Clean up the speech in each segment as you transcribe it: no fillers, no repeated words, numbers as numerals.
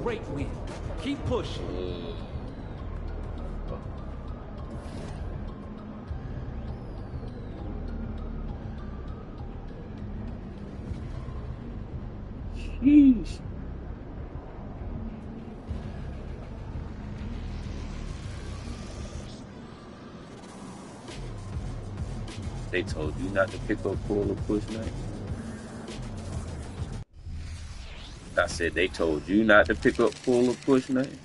great win. Keep pushing. Sheesh. They told you not to pick up, pull, or push nothing. I said they told you not to pick up, pull, or push nothing.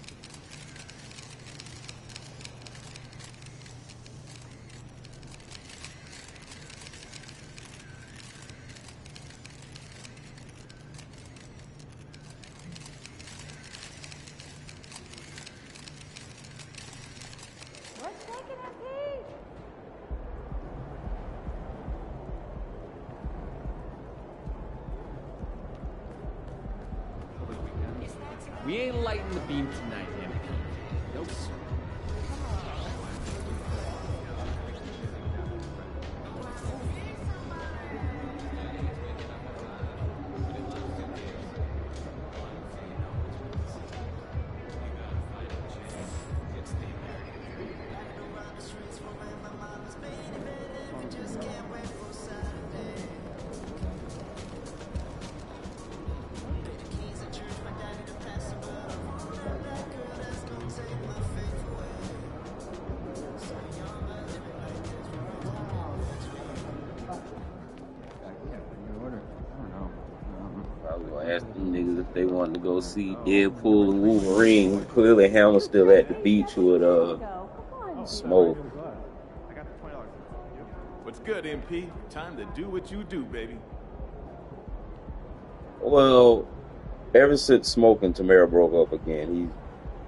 We ain't lighting the beam tonight, MP. No, sir. I was gonna ask them niggas if they wanted to go see Deadpool and Wolverine. Clearly, Hammer's still at the beach with Smoke. What's good, MP? Time to do what you do, baby. Well, ever since Smoke and Tamara broke up again,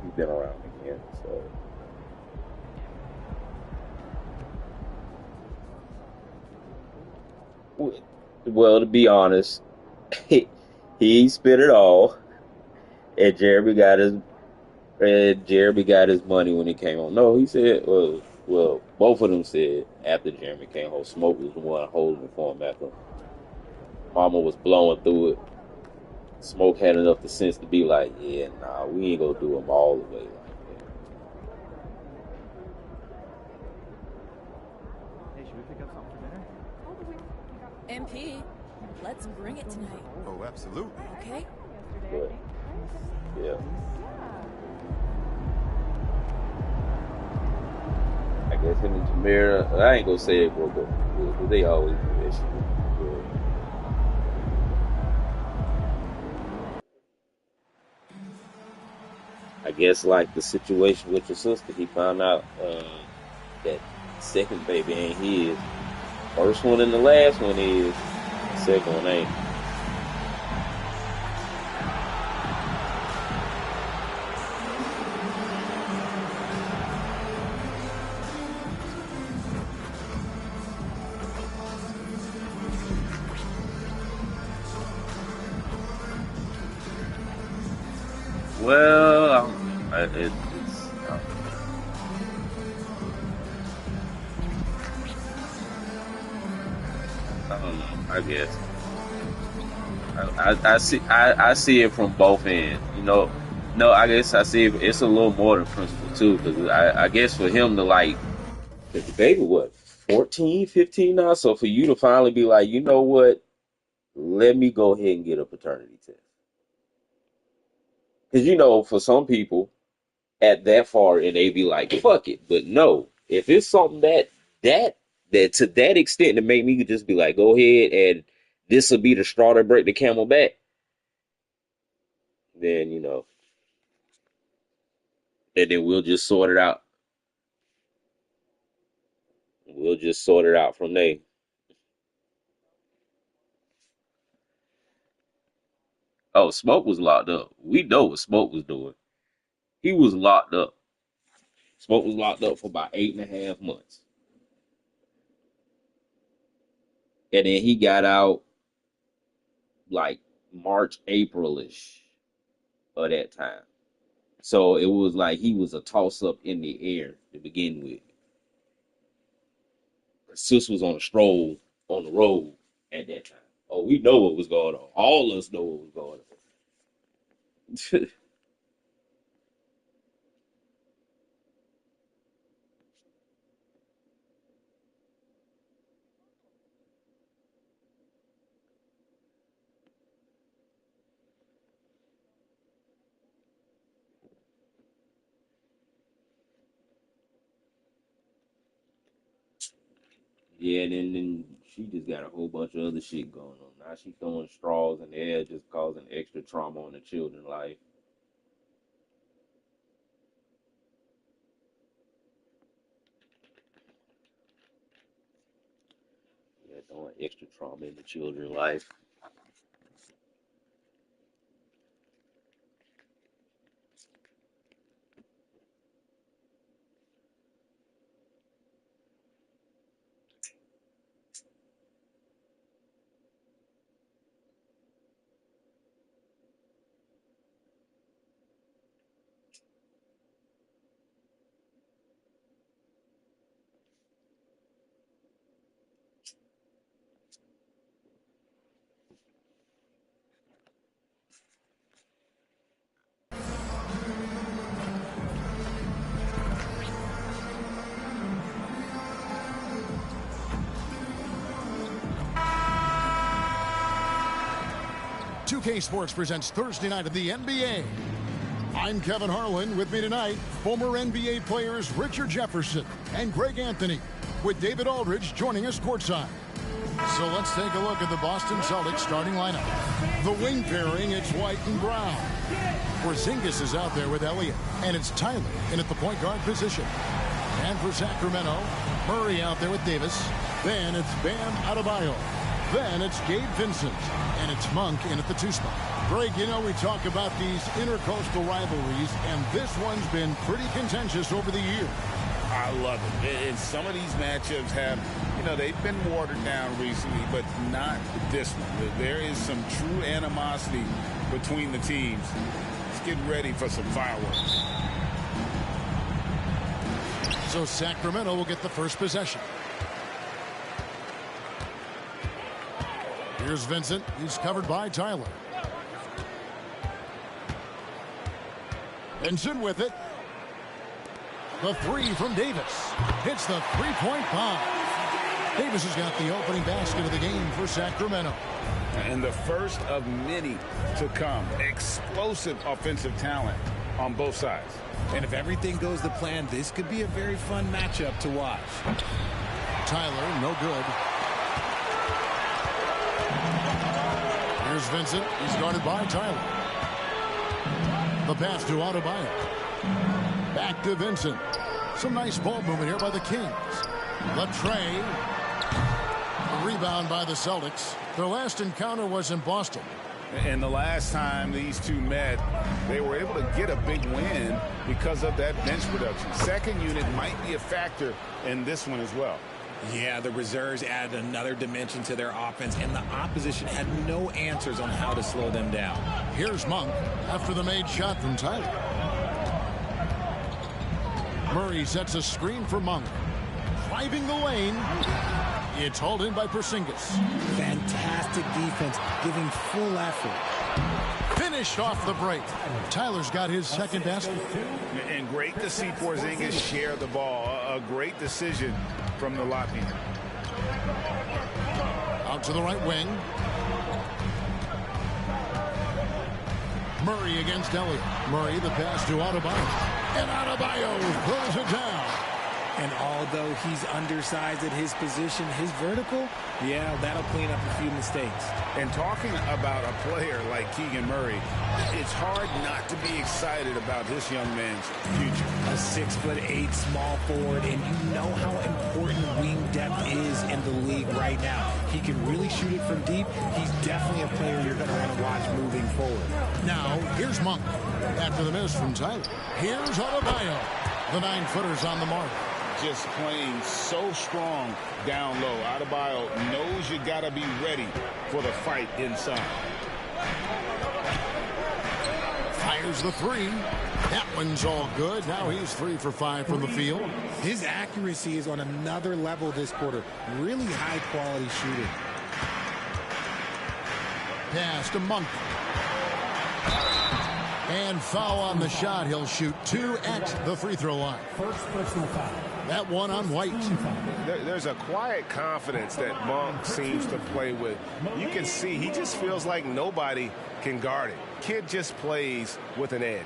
he's been around again. So well, to be honest, he spent it all, and Jeremy got his money when he came home. No, he said, well, both of them said after Jeremy came home, Smoke was the one holding it for him after Mama was blowing through it. Smoke had enough sense to be like, yeah, nah, we ain't gonna do them all the way like that. Hey, should we pick up something for dinner? MP, let's bring it tonight. Oh, absolutely. Okay? But, yeah. I guess him and Tamara, I ain't gonna say they broke up because they always do that shit. I guess like the situation with your sister, he found out that second baby ain't his. First one and the last one is. The second one ain't. Well, I don't know. I guess I see it from both ends. You know, no, I guess I see it's a little more than principle too. Because I guess for him to like, 'cause the baby what 14, 15 now. So for you to finally be like, you know what, let me go ahead and get a paternity test. Because you know, for some people at that far, and they be like, fuck it. But no, if it's something that that to that extent to make me just be like, go ahead and this will be the straw that break the camel back, then you know, and then we'll just sort it out. We'll just sort it out from there. Oh, Smoke was locked up. We know what Smoke was doing. He was locked up. Smoke was locked up for about 8.5 months. And then he got out like March, April-ish of that time. So it was like he was a toss up in the air to begin with. Sis was on a stroll on the road at that time. Oh, we know what was going on. All of us know what was going on. Yeah, and then she just got a whole bunch of other shit going on. Now she throwing straws in the air, just causing extra trauma on the children's life. Yeah, throwing extra trauma in the children's life. K Sports presents Thursday night of the NBA. I'm Kevin Harlan. With me tonight, former NBA players Richard Jefferson and Greg Anthony, with David Aldridge joining us courtside. So let's take a look at the Boston Celtics starting lineup. The wing pairing, it's White and Brown. Porzingis is out there with Elliott, and it's Tyler in at the point guard position. And for Sacramento, Murray out there with Davis. Then it's Bam Adebayo. Then it's Gabe Vincent, and it's Monk in at the 2 spot. Greg, you know we talk about these intercoastal rivalries, and this one's been pretty contentious over the years. I love it. And some of these matchups have, they've been watered down recently, but not this one. There is some true animosity between the teams. Let's get ready for some fireworks. So Sacramento will get the first possession. Here's Vincent. He's covered by Tyler. Vincent with it. The 3 from Davis. Hits the three-point bomb. Davis has got the opening basket of the game for Sacramento. And the first of many to come. Explosive offensive talent on both sides. And if everything goes to plan, this could be a very fun matchup to watch. Tyler, no good. Here's Vincent. He's guarded by Tyler. The pass to Adebayo. Back to Vincent. Some nice ball movement here by the Kings. Latrey. A rebound by the Celtics. Their last encounter was in Boston. And the last time these two met, they were able to get a big win because of that bench production. Second unit might be a factor in this one as well. Yeah, the reserves added another dimension to their offense, and the opposition had no answers on how to slow them down. Here's Monk after the made shot from Tyler. Murray sets a screen for Monk. Driving the lane. It's hauled in by Porzingis. Fantastic defense, giving full effort. Finished off the break. Tyler's got his second basket. And great to see Porzingis share the ball. A great decision from the Latvian. Out to the right wing. Murray against Elliott. Murray the pass to Adebayo. And Adebayo pulls it down. And although he's undersized at his position, his vertical, yeah, that'll clean up a few mistakes. And talking about a player like Keegan Murray, it's hard not to be excited about this young man's future. A 6'8" small forward, and you know how important wing depth is in the league right now. He can really shoot it from deep. He's definitely a player you're going to want to watch moving forward. Now, here's Monk. After the miss from Tyler. Here's Adebayo. The 9-footer's on the mark. Just playing so strong down low. Adebayo knows you got to be ready for the fight inside. Fires the 3. That one's all good. Now he's 3 for 5 from the field. His accuracy is on another level this quarter. Really high quality shooting. Pass to Monk. And foul on the shot. He'll shoot 2 at the free throw line. First personal foul. That one on White. There's a quiet confidence that Monk seems to play with. You can see he just feels like nobody can guard it. Kid just plays with an edge.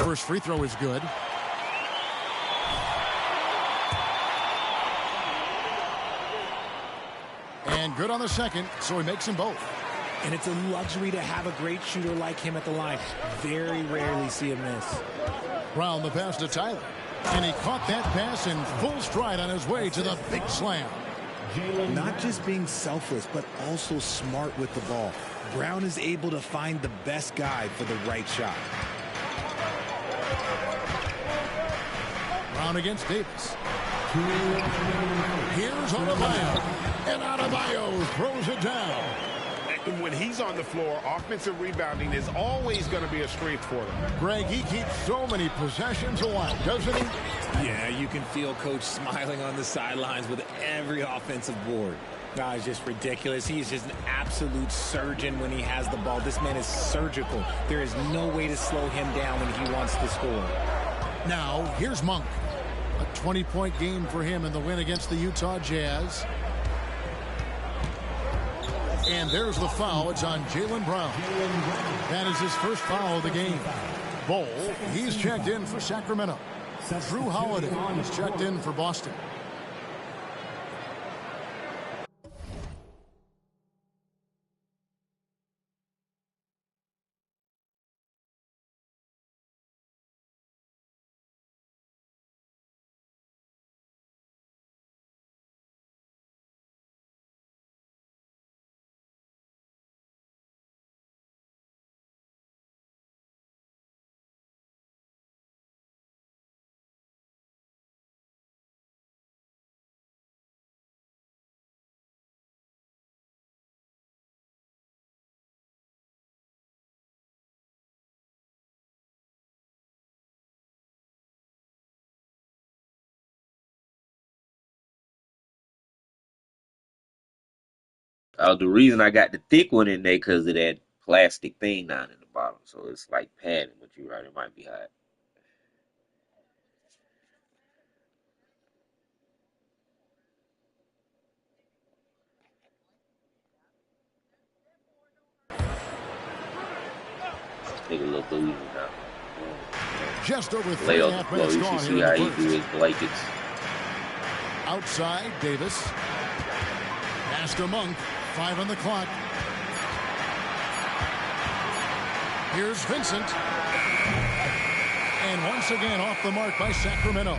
first free throw is good. And good on the second, so he makes them both. And it's a luxury to have a great shooter like him at the line. Very rarely see him miss. Brown the pass to Tyler. And he caught that pass in full stride on his way to the big slam. Not just being selfless, but also smart with the ball. Brown is able to find the best guy for the right shot. Brown against Davis. Here's Adebayo. And Adebayo throws it down. When he's on the floor, offensive rebounding is always going to be a strength for them. Greg, he keeps so many possessions alive, doesn't he? Yeah, you can feel Coach smiling on the sidelines with every offensive board. No, it's just ridiculous. He is just an absolute surgeon when he has the ball. This man is surgical. There is no way to slow him down when he wants to score. Now, here's Monk. A 20-point game for him in the win against the Utah Jazz. And there's the foul. It's on Jaylen Brown. That is his first foul of the game. Bol, he's checked in for Sacramento. Drew Holiday is checked in for Boston. The reason I got the thick one in there because of that plastic thing down in the bottom. So it's like padding, but you're right, it might be hot. Take a little boozy now. Just over Lay 3.5 off the floor. minutes You gone should here see in how the he first. do his blankets. Outside, Davis. Pass to Monk. 5 on the clock. Here's Vincent. And once again off the mark by Sacramento.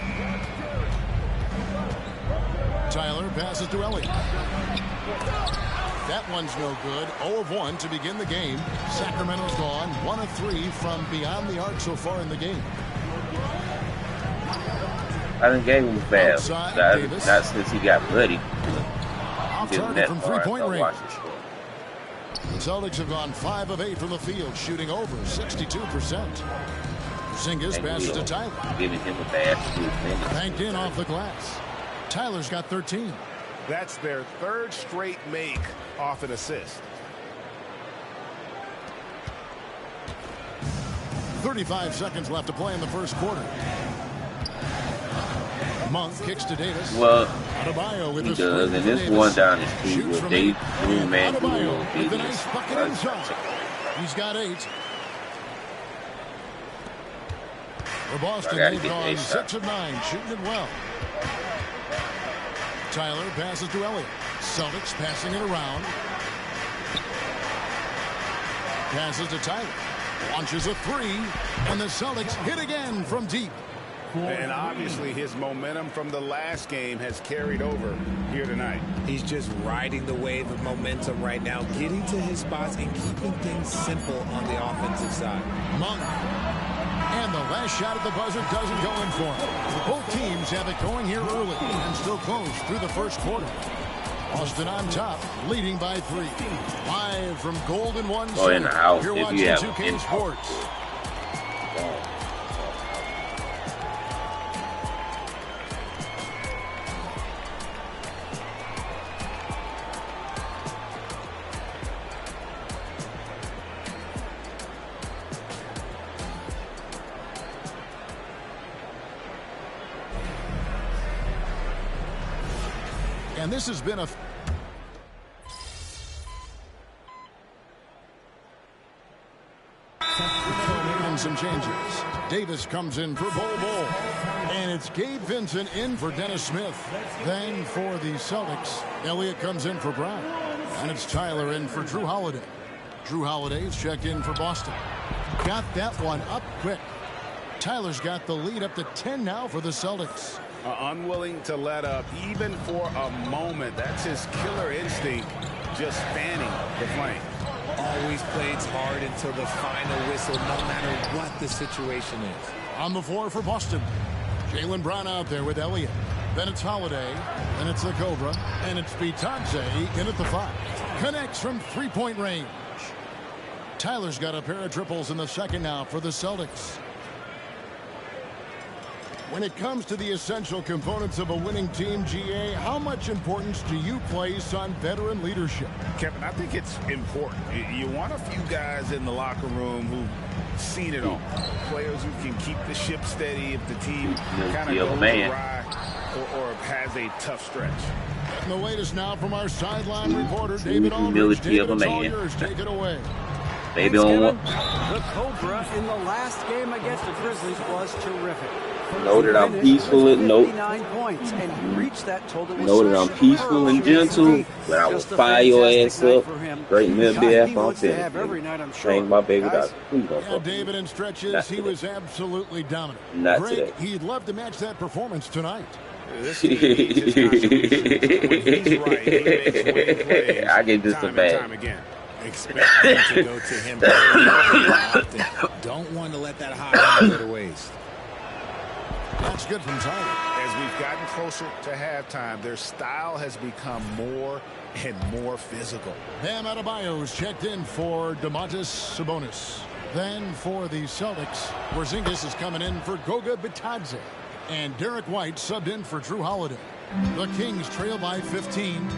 Tyler passes to Elliott. That one's no good. 0 of 1 to begin the game. Sacramento's gone 1 of 3 from beyond the arc so far in the game. I done gave him a foul. Outside, Not since he got bloody. Off target from 3-point range. The Celtics have gone 5 of 8 from the field, shooting over 62%. Porzingis passes to Tyler. Giving him a bad Banked in off the glass. Tyler's got 13. That's their third straight make off an assist. 35 seconds left to play in the first quarter. Monk kicks to Davis. Well, Adebayo with he his does, and this one down the street where they do man do with a nice bucket inside. He's got 8. For Boston, they've gone 6 of 9, shooting it well. Tyler passes to Elliott. Celtics passing it around. Passes to Tyler. Launches a 3, and the Celtics hit again from deep. And obviously his momentum from the last game has carried over here tonight. He's just riding the wave of momentum right now, getting to his spots and keeping things simple on the offensive side. Monk. And the last shot at the buzzer doesn't go in for him. Both teams have it going here early and still close through the first quarter. Boston on top, leading by 3. Live from Golden One Center. In the house. You're If watching you have 2K Sports. And this has been a some changes. Davis comes in for Bol Bol. And it's Gabe Vincent in for Dennis Smith. Then for the Celtics, Elliott comes in for Brown. And it's Tyler in for Drew Holiday. Drew Holiday's checked in for Boston. Got that one up quick. Tyler's got the lead up to 10 now for the Celtics. Unwilling to let up even for a moment. That's his killer instinct, just fanning the flame. Always plays hard until the final whistle, no matter what the situation is. On the floor for Boston, Jaylen Brown out there with Elliott. Then it's Holiday. Then it's the Cobra. And it's Bitadze in at the 5. Connects from three-point range. Tyler's got a pair of triples in the second now for the Celtics. When it comes to the essential components of a winning team, GA, how much importance do you place on veteran leadership? Kevin, I think it's important. You want a few guys in the locker room who've seen it all. Players who can keep the ship steady if the team kind of goes awry or has a tough stretch. And the latest now from our sideline reporter, David Aldridge. David, it's all yours. Take it away. Thanks, Kevin. The Cobra in the last game against the Grizzlies was terrific. Know that I'm peaceful and know that I'm peaceful and gentle, but I will fire your ass up. Great mid BF, I'm finished. Thank my baby doctor. Please don't fuck David in stretches, he was absolutely dominant. Not Greg, today. He'd love to match that performance tonight. I get just a bad. Expect him to go to him often. Don't want to let that hot hand go to waste. That's good from Tyler. As we've gotten closer to halftime, their style has become more and more physical. Bam Adebayo's checked in for Domantas Sabonis. Then for the Celtics, Porzingis is coming in for Goga Bitadze. And Derek White subbed in for Drew Holiday. The Kings trail by 15.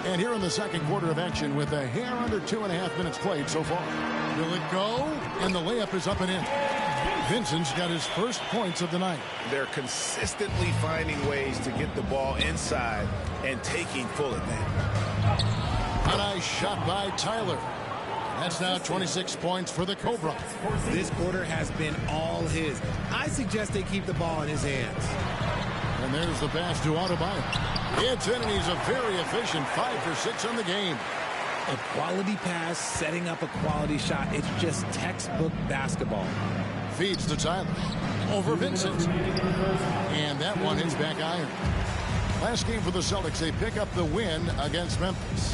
And here in the second quarter of action with a hair under 2.5 minutes played so far. Will it go? And the layup is up and in. Vincent's got his first points of the night. They're consistently finding ways to get the ball inside and taking full advantage. A nice shot by Tyler. That's now 26 points for the Cobra. This quarter has been all his. I suggest they keep the ball in his hands. And there's the pass to Adebayo. It's in, and he's a very efficient 5 for 6 on the game. A quality pass, setting up a quality shot. It's just textbook basketball. Feeds to Tyler. Over Vincent. And that one hits back iron. Last game for the Celtics, they pick up the win against Memphis.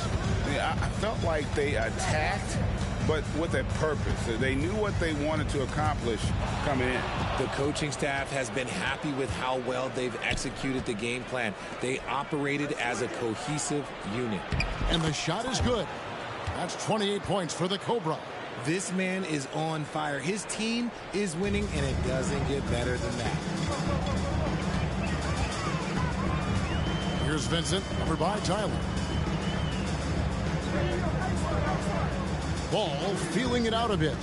Yeah, I felt like they attacked, but with a purpose. They knew what they wanted to accomplish coming in. The coaching staff has been happy with how well they've executed the game plan. They operated as a cohesive unit. And the shot is good. That's 28 points for the Cobra. This man is on fire. His team is winning, and it doesn't get better than that. Here's Vincent, over by Tyler. Ball feeling it out a bit.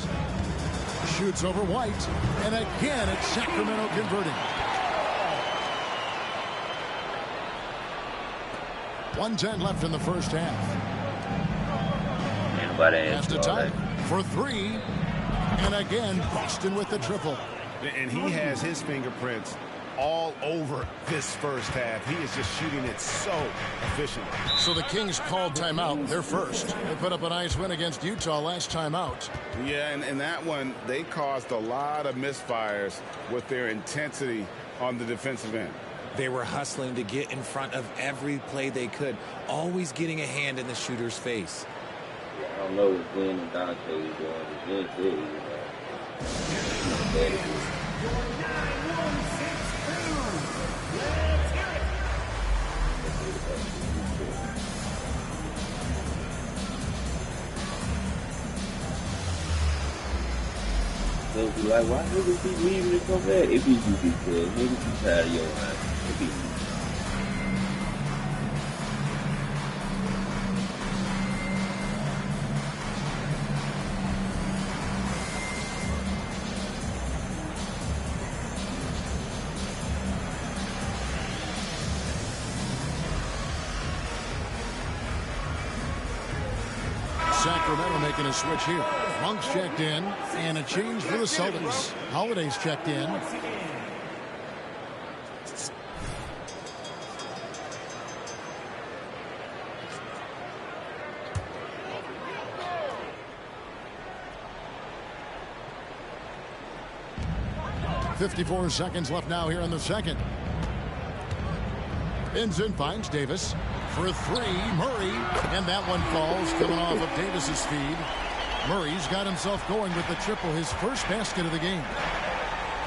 Shoots over White. And again, it's Sacramento converting. 1:10 left in the first half. Pass to Tyler for 3. And again, Boston with the triple. And he has his fingerprints all over this first half. He is just shooting it so efficiently. So the Kings called timeout. They're first. They put up a nice win against Utah last time out. Yeah, and that one, they caused a lot of misfires with their intensity on the defensive end. They were hustling to get in front of every play they could, always getting a hand in the shooter's face. I don't know what Glenn and Dante was doing. Glenn said, they'll be like, why niggas keep leaving and come back? It be you, because niggas be tired of your line. It be you. Sacramento making a switch here. Monk's checked in, and a change for the Celtics. Holiday's checked in. .54 seconds left now here in the second. Vincent finds Davis for three. Murray, and that one falls, coming off of Davis's feed. Murray's got himself going with the triple, his first basket of the game.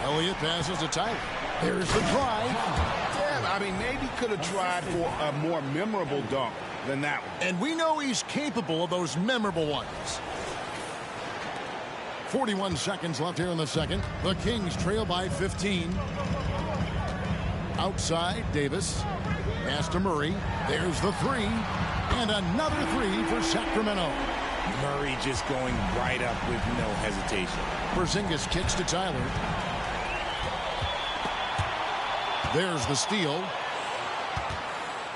Elliott passes to Tyler. There's the drive. Yeah, I mean, maybe could have tried for a more memorable dunk than that one. And we know he's capable of those memorable ones. 41 seconds left here in the second. The Kings trail by 15. Outside, Davis. Pass to Murray. There's the three. And another three for Sacramento. Murray just going right up with no hesitation. Porzingis kicks to Tyler. There's the steal.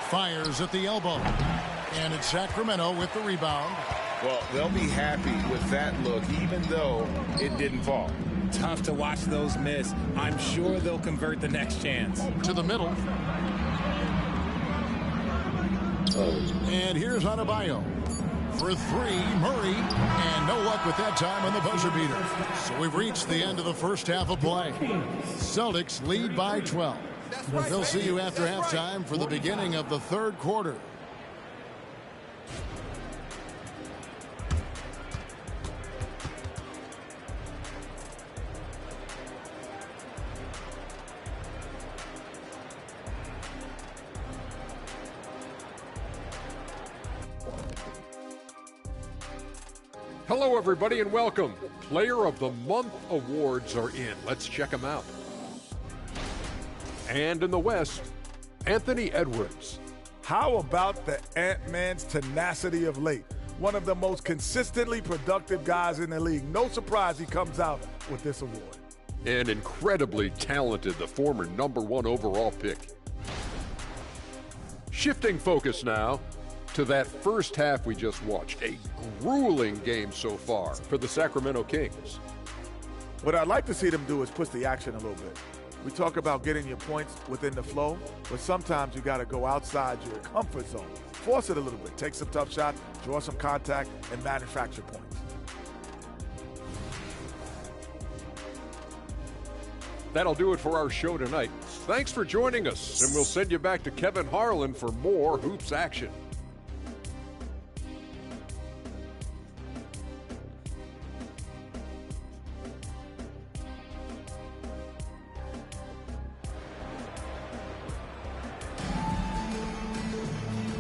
Fires at the elbow. And it's Sacramento with the rebound. Well, they'll be happy with that look, even though it didn't fall. Tough to watch those miss. I'm sure they'll convert the next chance. To the middle. And here's Adebayo. For three, Murray. And no luck with that time on the buzzer beater. So we've reached the end of the first half of play. Celtics lead by 12. They'll see you after halftime for the beginning of the third quarter. Hello, everybody, and welcome. Player of the Month awards are in. Let's check them out. And in the West, Anthony Edwards. How about the Ant-Man's tenacity of late? One of the most consistently productive guys in the league. No surprise he comes out with this award. And incredibly talented, the former #1 overall pick. Shifting focus now to that first half we just watched. A grueling game so far for the Sacramento Kings. What I'd like to see them do is push the action a little bit. We talk about getting your points within the flow, but sometimes you got to go outside your comfort zone. Force it a little bit. Take some tough shots, draw some contact, and manufacture points. That'll do it for our show tonight. Thanks for joining us, and we'll send you back to Kevin Harlan for more hoops action.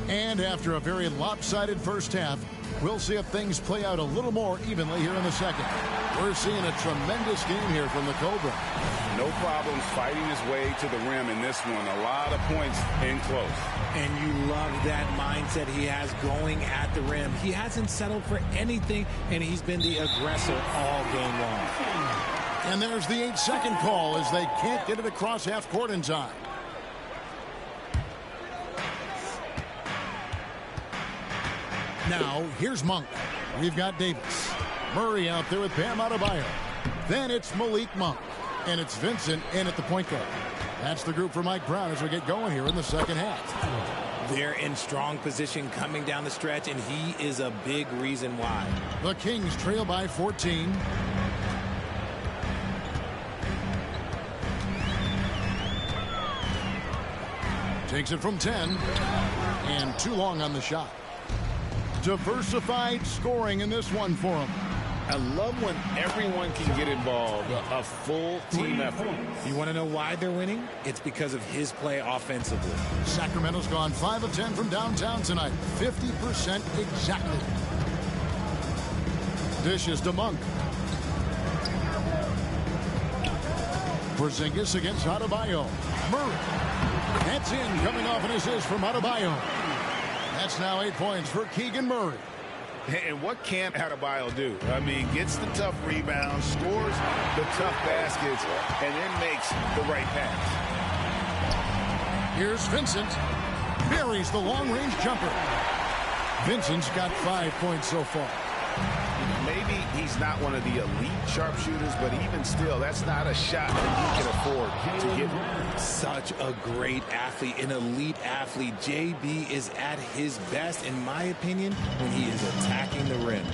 And after a very lopsided first half, we'll see if things play out a little more evenly here in the second. We're seeing a tremendous game here from the Cobra. No problems fighting his way to the rim in this one. A lot of points in close. And you love that mindset he has going at the rim. He hasn't settled for anything, and he's been the aggressor all game long. And there's the 8-second call as they can't get it across half court in time. Now, here's Monk. We've got Davis. Murray out there with Bam Adebayo. Then it's Malik Monk. And it's Vincent in at the point guard. That's the group for Mike Brown as we get going here in the second half. They're in strong position coming down the stretch, and he is a big reason why. The Kings trail by 14. Takes it from 10. And too long on the shot. Diversified scoring in this one for him. I love when everyone can get involved, a full team effort. You want to know why they're winning? It's because of his play offensively. Sacramento's gone 5 of 10 from downtown tonight. 50% exactly. Dishes to Monk. Porzingis against Adebayo. Murray. That's in, coming off an assist from Adebayo. That's now 8 points for Keegan Murray. And what can Adebayo do? I mean, gets the tough rebounds, scores the tough baskets, and then makes the right pass. Here's Vincent. Buries the long-range jumper. Vincent's got 5 points so far. Maybe he's not one of the elite sharpshooters, but even still, that's not a shot that he can afford to get. Such a great athlete, an elite athlete. JB is at his best, in my opinion, when he is attacking the rim.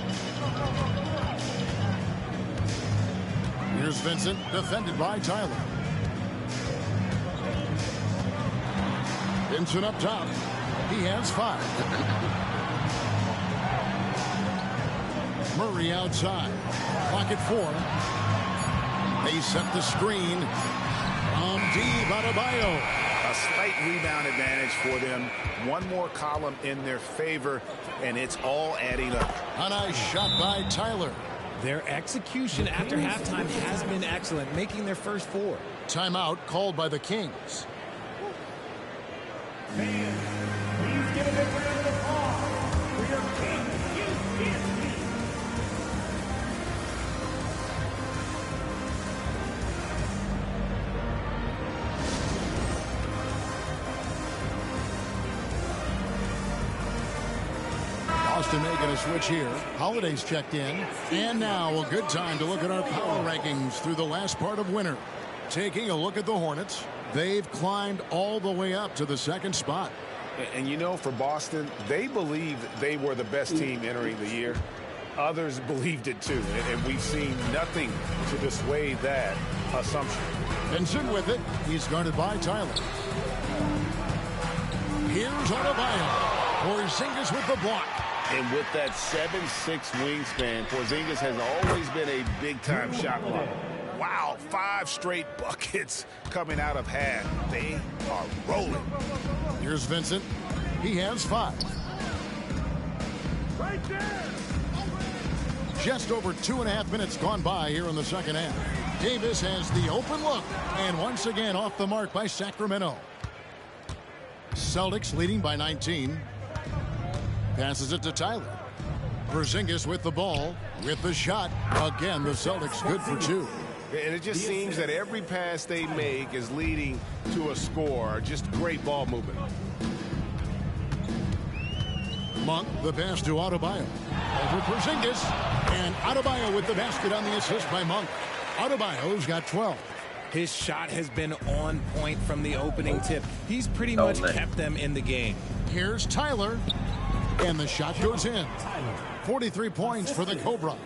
Here's Vincent, defended by Tyler. Vincent up top. He has 5. Murray outside. Clock at 4. They set the screen. From deep, Adebayo. A slight rebound advantage for them. One more column in their favor, and it's all adding up. A nice shot by Tyler. Their execution after halftime has been excellent, making their first 4. Timeout called by the Kings. Fans, please give a big round of applause for your King UNC. Boston making a switch here. Holiday's checked in. And now a good time to look at our power rankings through the last part of winter. Taking a look at the Hornets. They've climbed all the way up to the 2nd spot. And you know, for Boston, they believed they were the best team entering the year. Others believed it too, and we've seen nothing to dissuade that assumption. Vincent with it. He's guarded by Tyler. Here's Adebayo. Porzingis with the block. And with that 7'6" wingspan, Porzingis has always been a big-time shot blocker. Wow, 5 straight buckets coming out of half. They are rolling. Here's Vincent. He has 5. Right there. Just over 2.5 minutes gone by here in the 2nd half. Davis has the open look. And once again off the mark by Sacramento. Celtics leading by 19. Passes it to Tyler. Porzingis with the ball. With the shot. Again, the Celtics good for 2. And it just seems that every pass they make is leading to a score. Just great ball movement. Monk, the pass to Adebayo. Over Porzingis. And Adebayo with the basket on the assist by Monk. Adebayo's got 12. His shot has been on point from the opening tip. He's pretty much kept them in the game. Here's Tyler. And the shot goes in. 43 points for the Cobra.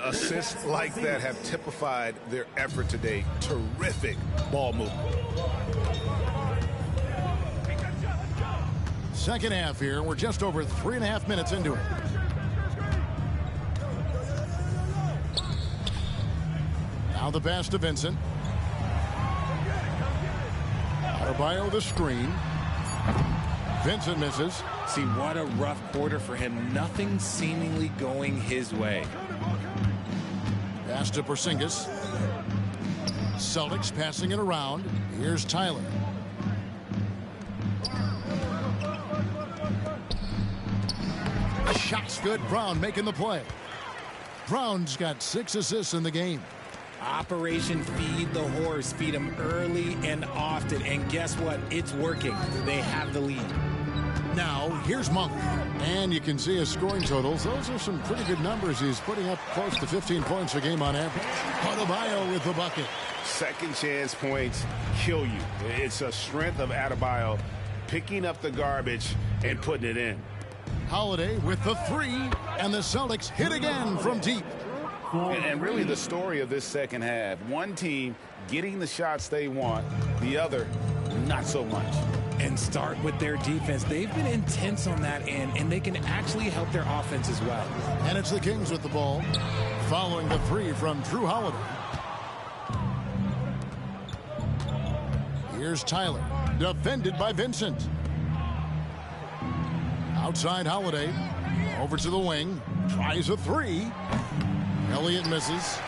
Assists like that have typified their effort today. Terrific ball movement. 2nd half here. We're just over 3.5 minutes into it. Now the pass to Vincent. Adebayo the screen. Vincent misses. See, what a rough quarter for him. Nothing seemingly going his way. Pass to Porzingis. Celtics passing it around. Here's Tyler. Shot's good. Brown making the play. Brown's got 6 assists in the game. Operation Feed the Horse. Feed him early and often. And guess what? It's working. They have the lead. Now, here's Monk. And you can see his scoring totals. Those are some pretty good numbers. He's putting up close to 15 points a game on average. Adebayo with the bucket. Second chance points kill you. It's a strength of Adebayo picking up the garbage and putting it in. Holiday with the 3. And the Celtics hit again from deep. And really the story of this second half. One team getting the shots they want. The other, not so much. And start with their defense. They've been intense on that end, and they can actually help their offense as well. And it's the Kings with the ball, following the 3 from Drew Holiday. Here's Tyler, defended by Vincent. Outside Holiday, over to the wing, tries a 3. Elliott misses.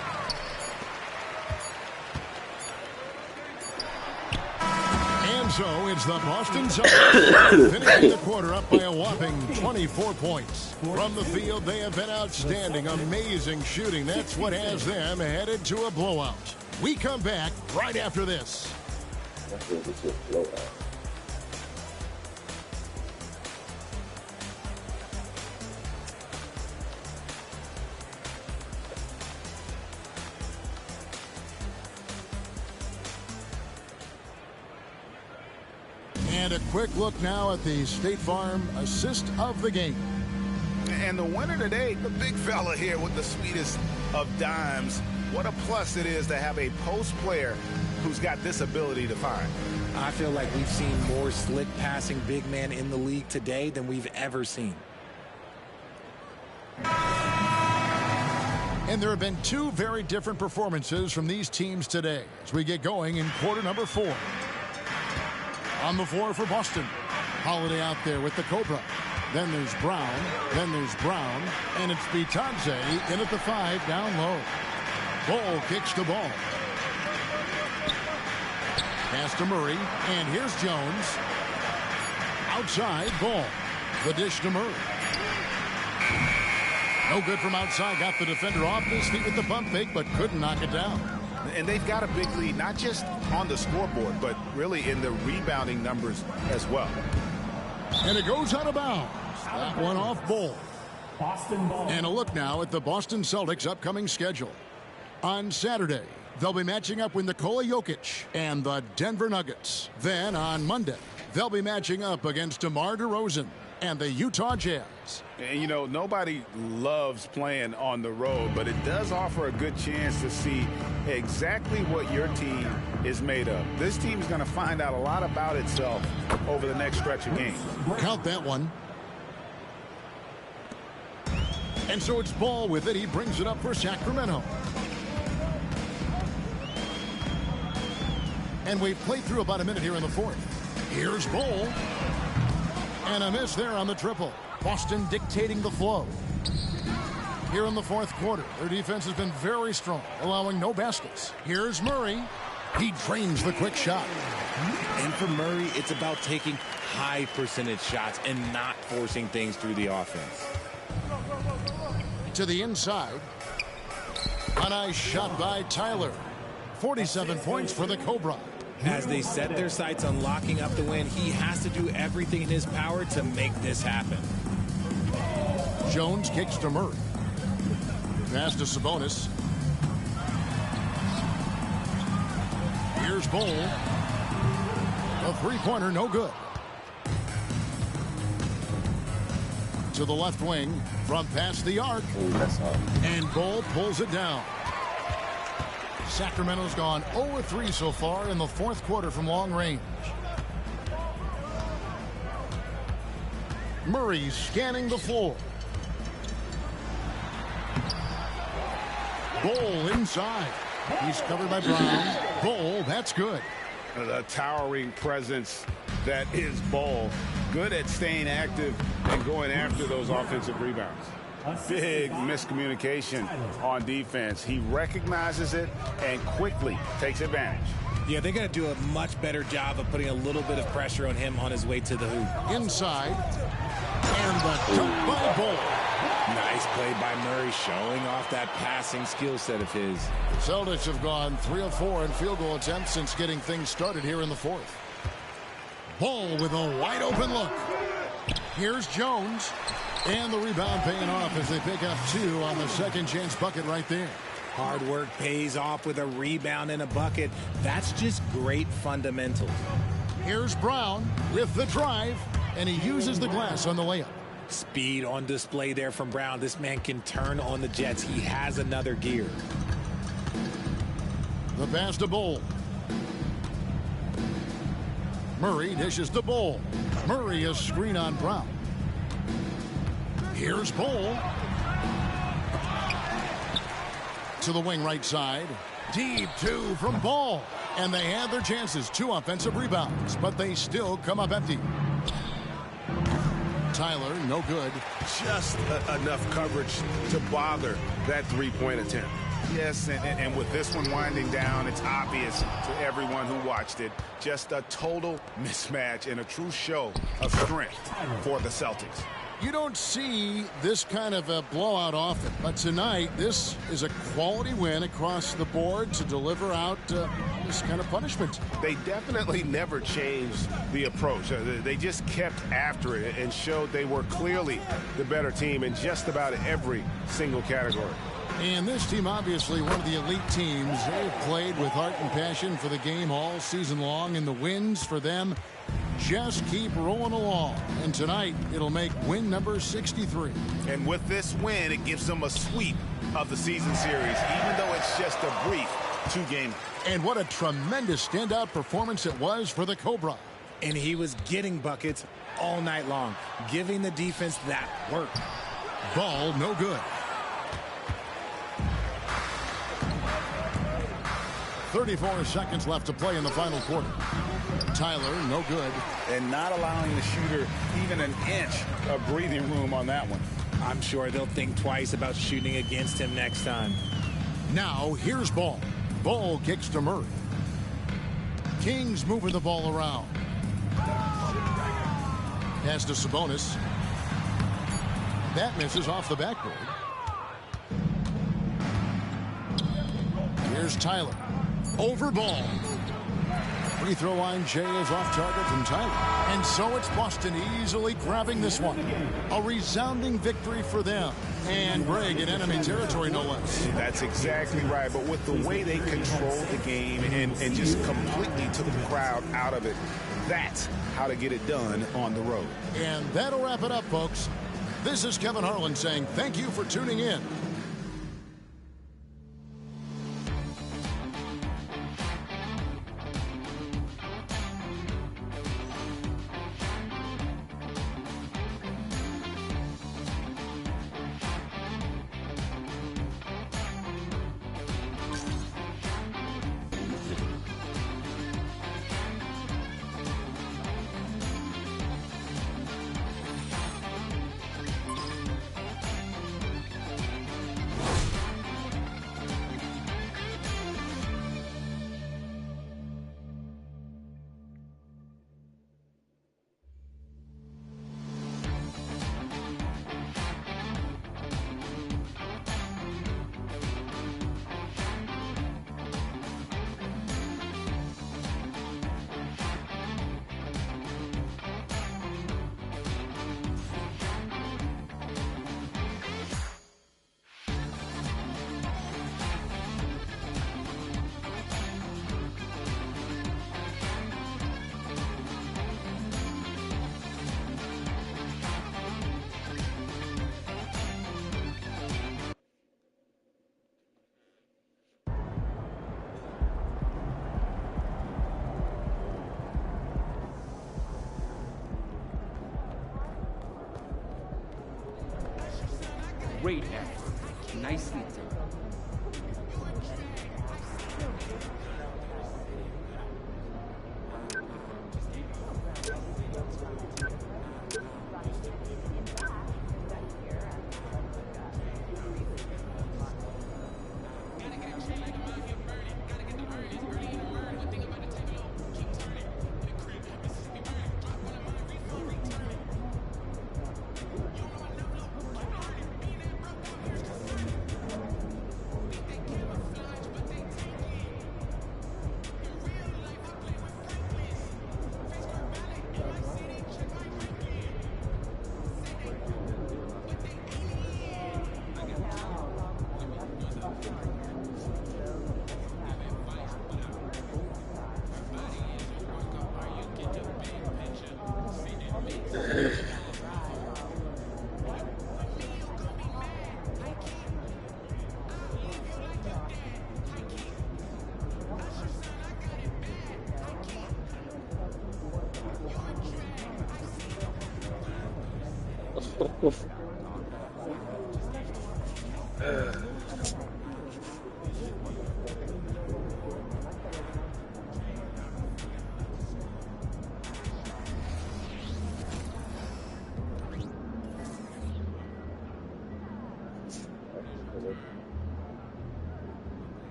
And so it's the Boston Celtics finishing the quarter up by a whopping 24 points. From the field, they have been outstanding, amazing shooting. That's what has them headed to a blowout. We come back right after this. And a quick look now at the State Farm assist of the game. And the winner today, the big fella here with the sweetest of dimes. What a plus it is to have a post player who's got this ability to find. I feel like we've seen more slick passing big man in the league today than we've ever seen. And there have been two very different performances from these teams today as we get going in quarter number 4. On the floor for Boston. Holiday out there with the Cobra. Then there's Brown. Then there's Brown. And it's Bitadze in at the 5 down low. Ball kicks the ball. Pass to Murray. And here's Jones. Outside ball. The dish to Murray. No good from outside. Got the defender off his feet with the pump fake, but couldn't knock it down. And they've got a big lead, not just on the scoreboard, but really in the rebounding numbers as well. And it goes out of bounds. That one off Ball. Boston ball. And a look now at the Boston Celtics' upcoming schedule. On Saturday, they'll be matching up with Nikola Jokic and the Denver Nuggets. Then on Monday, they'll be matching up against DeMar DeRozan and the Utah Jazz. And, you know, nobody loves playing on the road, but it does offer a good chance to see exactly what your team is made of. This team is going to find out a lot about itself over the next stretch of games. Count that one. And so it's Ball with it. He brings it up for Sacramento. And we've played through about a minute here in the 4th. Here's Ball. And a miss there on the triple. Boston dictating the flow. Here in the 4th quarter, their defense has been very strong, allowing no baskets. Here's Murray. He drains the quick shot. And for Murray, it's about taking high percentage shots and not forcing things through the offense. To the inside. A nice shot by Tyler. 47 points for the Cobra. As they set their sights on locking up the win, he has to do everything in his power to make this happen. Jones kicks to Murray. Pass to Sabonis. Here's Ball. A three-pointer, no good. To the left wing from past the arc. And Ball pulls it down. Sacramento's gone 0-3 so far in the 4th quarter from long range. Murray scanning the floor. Ball inside. He's covered by Brown. Ball, that's good. The towering presence that is Ball. Good at staying active and going after those offensive rebounds. Big miscommunication on defense. He recognizes it and quickly takes advantage. Yeah, they got to do a much better job of putting a little bit of pressure on him on his way to the hoop. Inside. And the dunk by Ball. Nice play by Murray, showing off that passing skill set of his. Celtics have gone 3 of 4 in field goal attempts since getting things started here in the 4th. Ball with a wide open look. Here's Jones. And the rebound paying off as they pick up 2 on the second chance bucket right there. Hard work pays off with a rebound and a bucket. That's just great fundamentals. Here's Brown with the drive, and he uses the glass on the layup. Speed on display there from Brown. This man can turn on the Jets. He has another gear. The pass to Ball. Murray dishes to Ball. Murray a screen on Brown. Here's Ball. To the wing right side. Deep 2 from Ball. And they had their chances. 2 offensive rebounds, but they still come up empty. Tyler, no good. Just enough coverage to bother that three-point attempt. Yes, and with this one winding down, it's obvious to everyone who watched it. Just a total mismatch and a true show of strength for the Celtics. You don't see this kind of a blowout often, but tonight this is a quality win across the board to deliver out this kind of punishment. They definitely never changed the approach. They just kept after it and showed they were clearly the better team in just about every single category. And this team, obviously one of the elite teams. They've played with heart and passion for the game all season long, and the wins for them just keep rolling along. And tonight, it'll make win number 63. And with this win, it gives them a sweep of the season series, even though it's just a brief 2-game. And what a tremendous standout performance it was for the Cobra. And he was getting buckets all night long, giving the defense that work. Ball no good. 34 seconds left to play in the final quarter. Tyler, no good. And not allowing the shooter even an inch of breathing room on that one. I'm sure they'll think twice about shooting against him next time. Now, here's Ball. Ball kicks to Murray. Kings moving the ball around. Pass to Sabonis. That misses off the backboard. Here's Tyler. Over Ball. Free throw line, Jay is off target from Tyler. And so it's Boston easily grabbing this one. A resounding victory for them. And Greg in enemy territory, no less. That's exactly right. But with the way they controlled the game and just completely took the crowd out of it, that's how to get it done on the road. And that'll wrap it up, folks. This is Kevin Harlan saying thank you for tuning in. Great effort. Nicely done.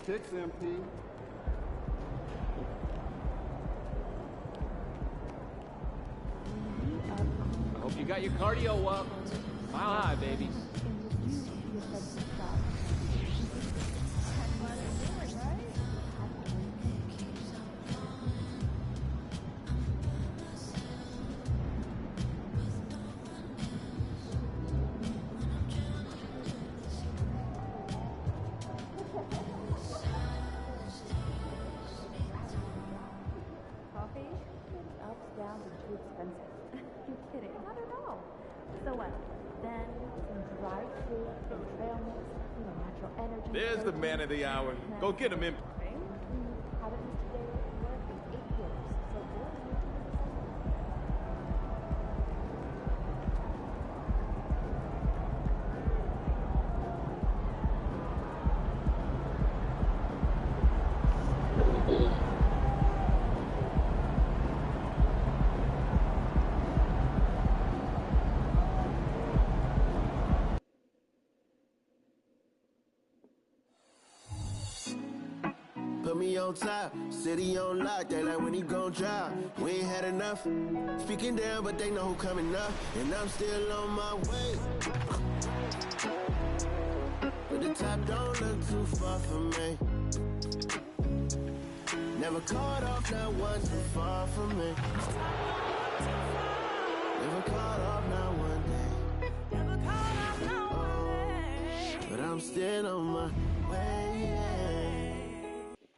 Kicks, MP. I hope you got your cardio up. Mile high, baby. Coffee? Ups, downs, and too expensive. You're kidding. Not at all. So what? Then some dried fruit, some trail mix, natural energy. There's the man of the hour. Go get him in. Haven't missed a day at work in 8 years. So Put me on top, city on lock, they like when he gon' drop. We ain't had enough, speaking down, but they know who coming up. And I'm still on my way. But the top don't look too far from me. Never caught off, not one too far from me. Never caught off, not one day. Never caught off, not one day. But I'm still on my way.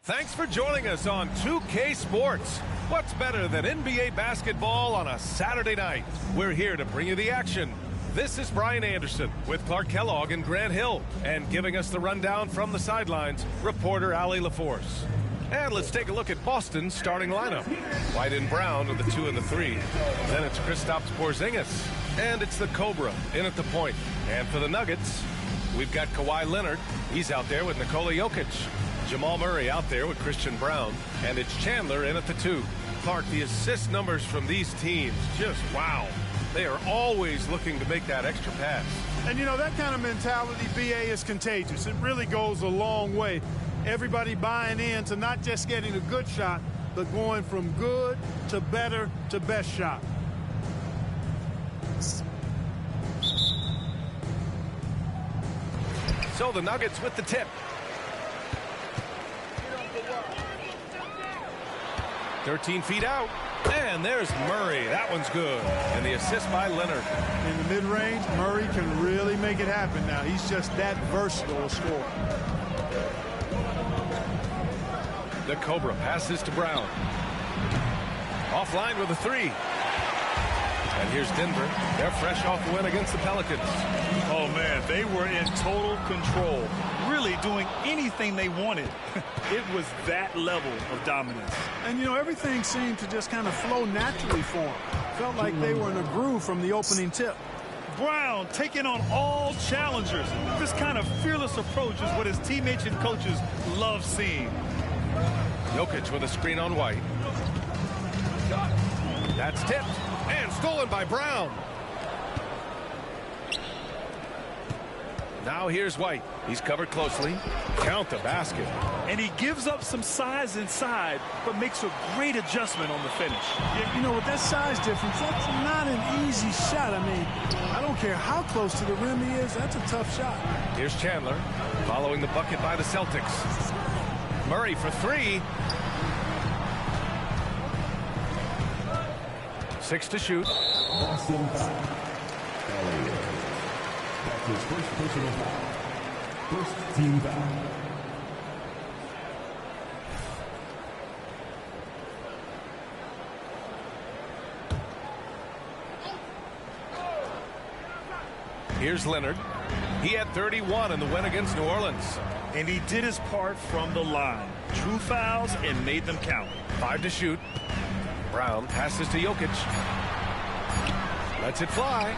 Thanks for joining us on 2K Sports. What's better than NBA basketball on a Saturday night? We're here to bring you the action. This is Brian Anderson with Clark Kellogg and Grant Hill. And giving us the rundown from the sidelines, reporter Allie LaForce. And let's take a look at Boston's starting lineup. White and Brown are the 2 and the 3. Then it's Kristaps Porzingis. And it's the Cobra in at the point. And for the Nuggets, we've got Kawhi Leonard. He's out there with Nikola Jokic. Jamal Murray out there with Christian Brown. And it's Chandler in at the 2. Clark, the assist numbers from these teams, just wow. They are always looking to make that extra pass. And you know, that kind of mentality, BA, is contagious. It really goes a long way. Everybody buying in to not just getting a good shot, but going from good to better to best shot. So the Nuggets with the tip. 13 feet out. And there's Murray. That one's good. And the assist by Leonard. In the mid-range, Murray can really make it happen now. He's just that versatile a scorer. The Cobra passes to Brown. Offline with a 3. And here's Denver. They're fresh off the win against the Pelicans. Oh, man, they were in total control, really doing anything they wanted. It was that level of dominance. And, you know, everything seemed to just kind of flow naturally for them. Felt like they were in a groove from the opening tip. Brown taking on all challengers. This kind of fearless approach is what his teammates and coaches love seeing. Jokic with a screen on White. That's tipped and stolen by Brown. Now here's White. He's covered closely. Count the basket. And he gives up some size inside, but makes a great adjustment on the finish. Yeah, you know, with that size difference, that's not an easy shot. I mean, I don't care how close to the rim he is. That's a tough shot. Here's Chandler following the bucket by the Celtics. Murray for 3. 6 to shoot. Boston foul. That's his first personal foul. First team foul. Here's Leonard. He had 31 in the win against New Orleans. And he did his part from the line. True fouls and made them count. 5 to shoot. Brown passes to Jokic. Lets it fly.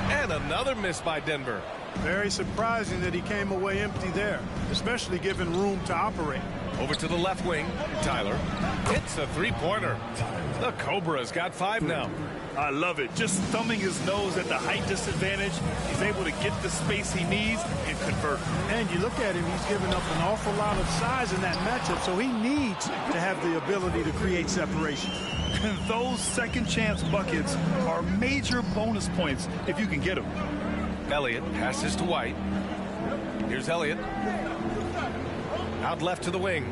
And another miss by Denver. Very surprising that he came away empty there, especially given room to operate. Over to the left wing, Tyler. Hits a three-pointer. The Cobra's got 5 now. I love it. Just thumbing his nose at the height disadvantage. He's able to get the space he needs and convert. And you look at him, he's given up an awful lot of size in that matchup, so he needs to have the ability to create separation. Those second chance buckets are major bonus points if you can get them. Elliott passes to White. Here's Elliott. Out left to the wing.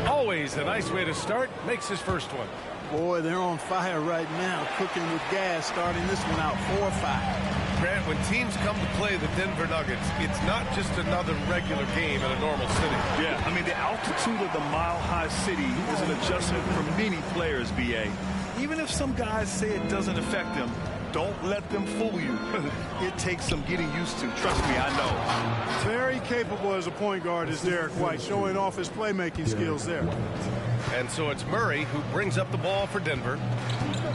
Always a nice way to start. Makes his first one. Boy, they're on fire right now, cooking with gas, starting this one out 4-5. Grant, when teams come to play the Denver Nuggets, it's not just another regular game in a normal city. Yeah, I mean, the altitude of the mile-high city is an adjustment for many players, B.A. Even if some guys say it doesn't affect them, don't let them fool you. It takes some getting used to. Trust me, I know. Very capable as a point guard is Derek White, showing off his playmaking skills there. And so it's Murray who brings up the ball for Denver.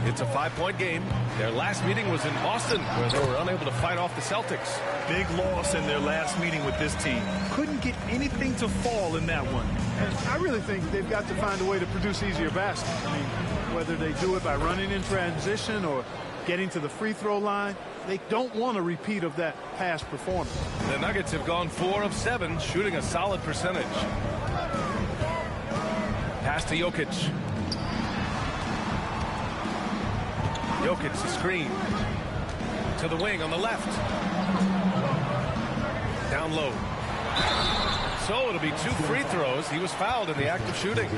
It's a 5-point game. Their last meeting was in Boston, where they were unable to fight off the Celtics. Big loss in their last meeting with this team. Couldn't get anything to fall in that one. And I really think they've got to find a way to produce easier baskets. I mean, whether they do it by running in transition or getting to the free throw line, they don't want a repeat of that past performance. The Nuggets have gone 4 of 7, shooting a solid percentage. Pass to Jokic. Jokic, the screen. To the wing on the left. Down low. So it'll be 2 free throws. He was fouled in the act of shooting.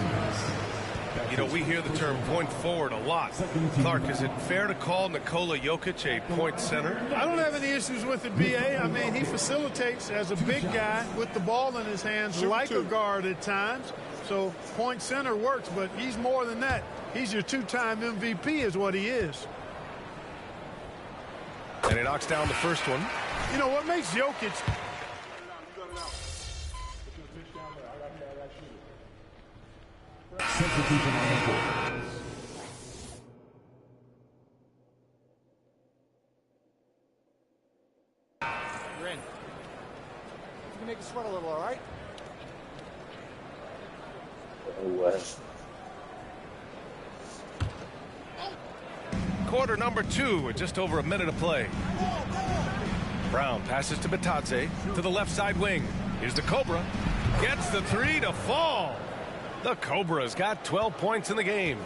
You know, we hear the term point forward a lot. Clark, is it fair to call Nikola Jokic a point center? I don't have any issues with it, B.A. I mean, he facilitates as a big guy with the ball in his hands like a guard at times. So point center works, but he's more than that. He's your 2-time MVP is what he is. And he knocks down the first one. You know, what makes Jokic... Substitution on the court. You're in. You can make us sweat a little, all right? Quarter number 2 with just over a minute of play. Brown passes to Bitadze to the left side wing. Here's the Cobra. Gets the 3 to fall. The Cobra's got 12 points in the game.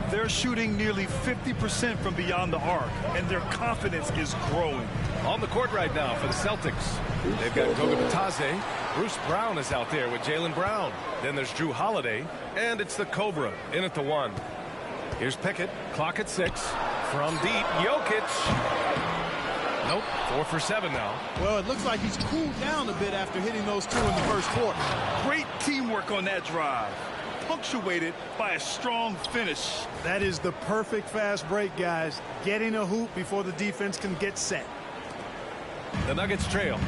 They're shooting nearly 50% from beyond the arc, and their confidence is growing. On the court right now for the Celtics. They've got Goga Bitadze. Bruce Brown is out there with Jaylen Brown. Then there's Drew Holiday, and it's the Cobra in at the 1. Here's Pickett, clock at 6. From deep, Jokic. Nope, 4 for 7 now. Well, it looks like he's cooled down a bit after hitting those 2 in the first quarter. Great teamwork on that drive, punctuated by a strong finish. That is the perfect fast break, guys. Getting a hoop before the defense can get set. The Nuggets trail.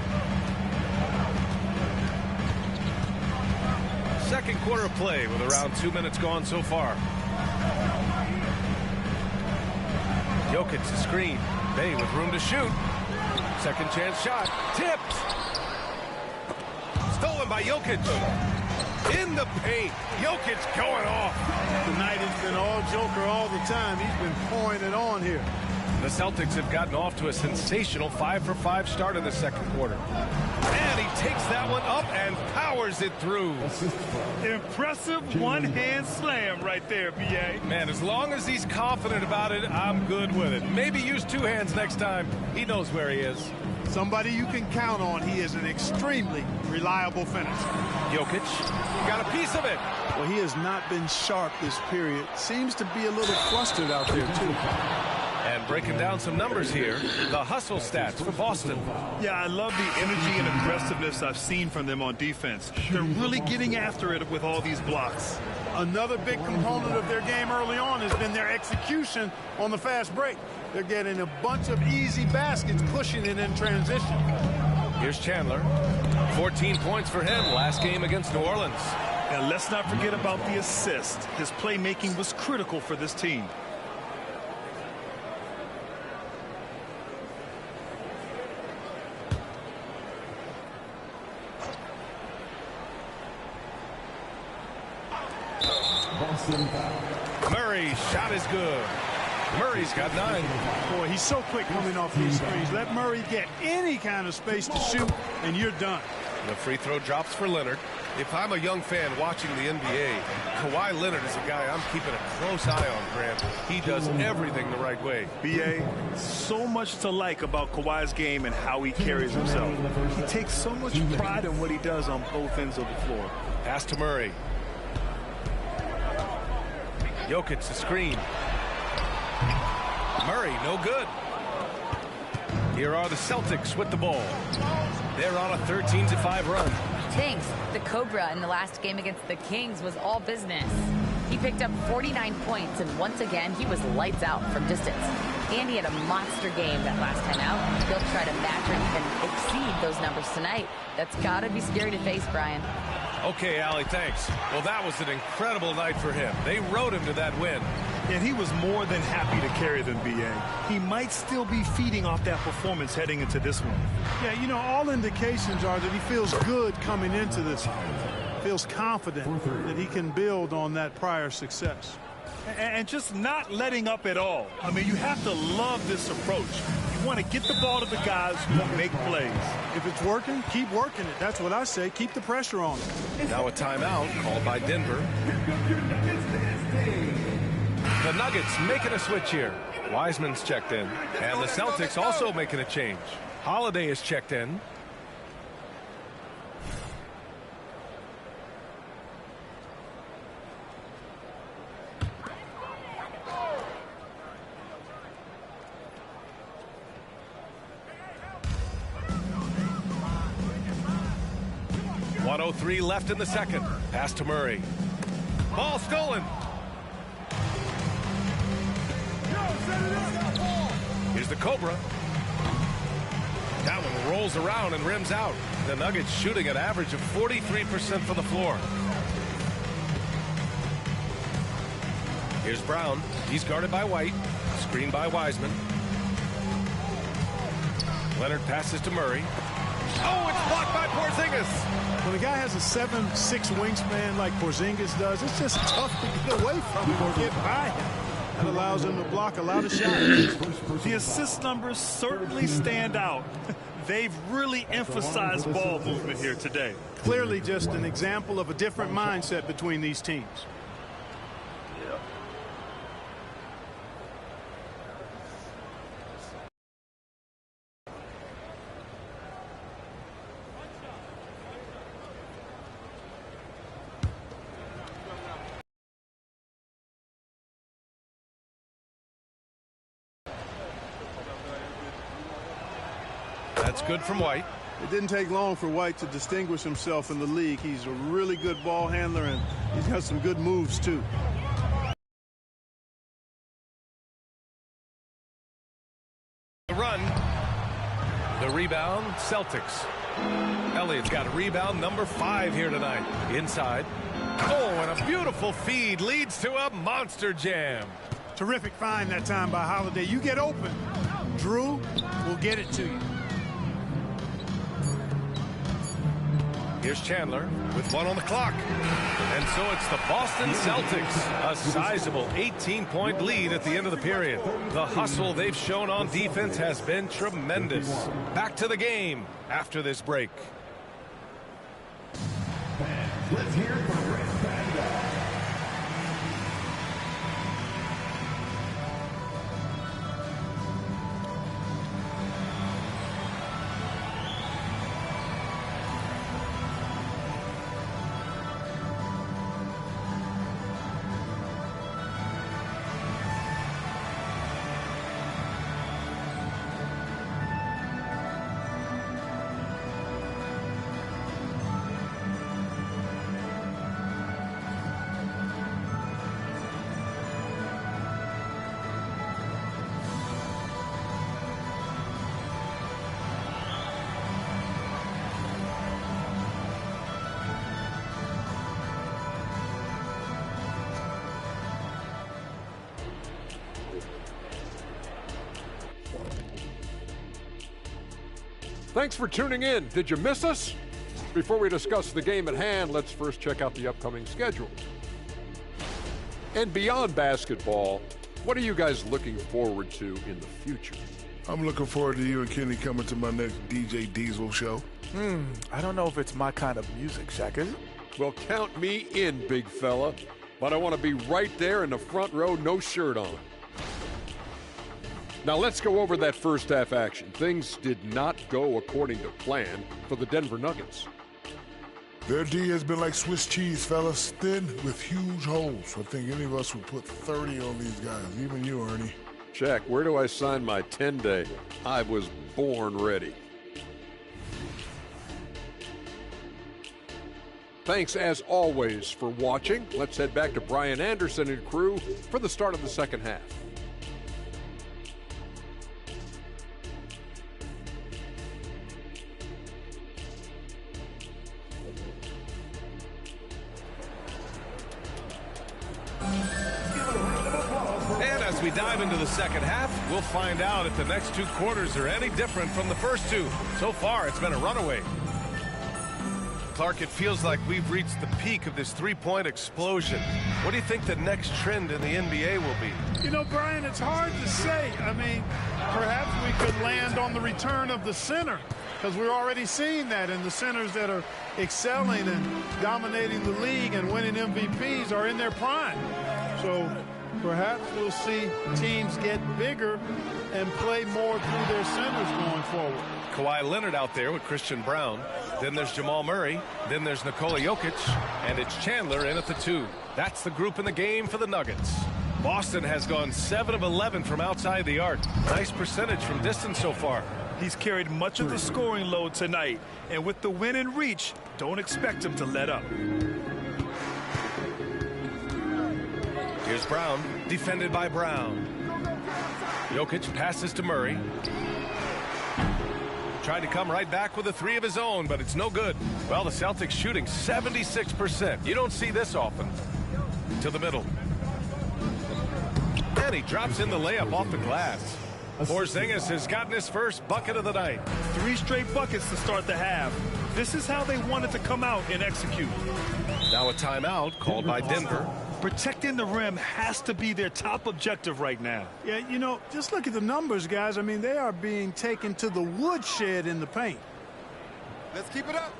Second quarter of play with around 2 minutes gone so far. Jokic the screen. Bay with room to shoot. Second chance shot. Tipped. Stolen by Jokic. In the paint. Jokic going off. Tonight has been all Joker all the time. He's been pouring it on here. The Celtics have gotten off to a sensational 5 for 5 start in the second quarter. And he takes that one up and powers it through. Impressive one-hand slam right there, B.A. Man, as long as he's confident about it, I'm good with it. Maybe use 2 hands next time. He knows where he is. Somebody you can count on. He is an extremely reliable finisher. Jokic got a piece of it. Well, he has not been sharp this period. Seems to be a little flustered out there, too. And breaking down some numbers here, the hustle stats for Boston. Yeah, I love the energy and aggressiveness I've seen from them on defense. They're really getting after it with all these blocks. Another big component of their game early on has been their execution on the fast break. They're getting a bunch of easy baskets, pushing it in transition. Here's Chandler. 14 points for him last game against New Orleans. And let's not forget about the assist. His playmaking was critical for this team. Murray's shot is good. Murray's got 9. Boy, he's so quick coming off these screens. Let Murray get any kind of space to shoot, and you're done. The free throw drops for Leonard. If I'm a young fan watching the NBA, Kawhi Leonard is a guy I'm keeping a close eye on, Grant. He does everything the right way. BA, so much to like about Kawhi's game and how he carries himself. He takes so much pride in what he does on both ends of the floor. Pass to Murray. Jokic the screen. Murray, no good. Here are the Celtics with the ball. They're on a 13-5 run. Thanks. The Cobra in the last game against the Kings was all business. He picked up 49 points, and once again, he was lights out from distance. And he had a monster game that last time out. He'll try to match or even exceed those numbers tonight. That's got to be scary to face, Brian. Okay, Allie, thanks. Well, that was an incredible night for him. They rode him to that win. And he was more than happy to carry them, BA. He might still be feeding off that performance heading into this one. Yeah, you know, all indications are that he feels good coming into this. Feels confident that he can build on that prior success. And just not letting up at all. I mean, you have to love this approach. You want to get the ball to the guys who make plays. If it's working, keep working it. That's what I say. Keep the pressure on him. Now a timeout called by Denver. The Nuggets making a switch here. Wiseman's checked in. And the Celtics also making a change. Holiday is checked in. .103 left in the second. Pass to Murray. Ball stolen. Here's the Cobra. That one rolls around and rims out. The Nuggets shooting an average of 43% from the floor. Here's Brown. He's guarded by White. Screened by Wiseman. Leonard passes to Murray. Oh, it's blocked by Porzingis. When a guy has a 7'6" wingspan like Porzingis does, it's just tough to get away from him or get by him. That allows him to block a lot of shots. The assist numbers certainly stand out. They've really emphasized ball movement here today. Clearly just an example of a different mindset between these teams. That's good from White. It didn't take long for White to distinguish himself in the league. He's a really good ball handler, and he's got some good moves, too. The run. The rebound, Celtics. Elliott's got rebound number 5 here tonight. Inside. Oh, and a beautiful feed leads to a monster jam. Terrific find that time by Holiday. You get open. Drew will get it to you. Here's Chandler with 1 on the clock. And so it's the Boston Celtics. A sizable 18-point lead at the end of the period. The hustle they've shown on defense has been tremendous. Back to the game after this break. Let's hear it for Red Panda. Thanks for tuning in. Did you miss us? Before we discuss the game at hand, let's first check out the upcoming schedule. And beyond basketball, what are you guys looking forward to in the future? I'm looking forward to you and Kenny coming to my next DJ Diesel show. I don't know if it's my kind of music, Shaq, is it? Well, count me in, big fella. But I want to be right there in the front row, no shirt on. Now let's go over that first half action. Things did not go according to plan for the Denver Nuggets. Their D has been like Swiss cheese, fellas, thin with huge holes. I think any of us would put 30 on these guys, even you, Ernie. Shaq, where do I sign my 10-day? I was born ready. Thanks, as always, for watching. Let's head back to Brian Anderson and crew for the start of the second half. And as we dive into the second half, we'll find out if the next two quarters are any different from the first two. So far, it's been a runaway. Clark, it feels like we've reached the peak of this three-point explosion. What do you think the next trend in the NBA will be? You know, Brian, it's hard to say. I mean, perhaps we could land on the return of the center, because we're already seeing that in the centers that are excelling and dominating the league and winning MVPs are in their prime. So perhaps we'll see teams get bigger and play more through their centers going forward. Kawhi Leonard out there with Christian Brown. Then there's Jamal Murray. Then there's Nikola Jokic. And it's Chandler in at the 2. That's the group in the game for the Nuggets. Boston has gone 7 of 11 from outside the arc. Nice percentage from distance so far. He's carried much of the scoring load tonight. And with the win in reach, don't expect him to let up. Here's Brown, defended by Brown. Jokic passes to Murray. Tried to come right back with a 3 of his own, but it's no good. Well, the Celtics shooting 76%. You don't see this often. To the middle. And he drops in the layup off the glass. Porzingis has gotten his first bucket of the night. 3 straight buckets to start the half. This is how they wanted to come out and execute. Now a timeout called by Denver. Protecting the rim has to be their top objective right now. Yeah, you know, just look at the numbers, guys. I mean, they are being taken to the woodshed in the paint. Let's keep it up.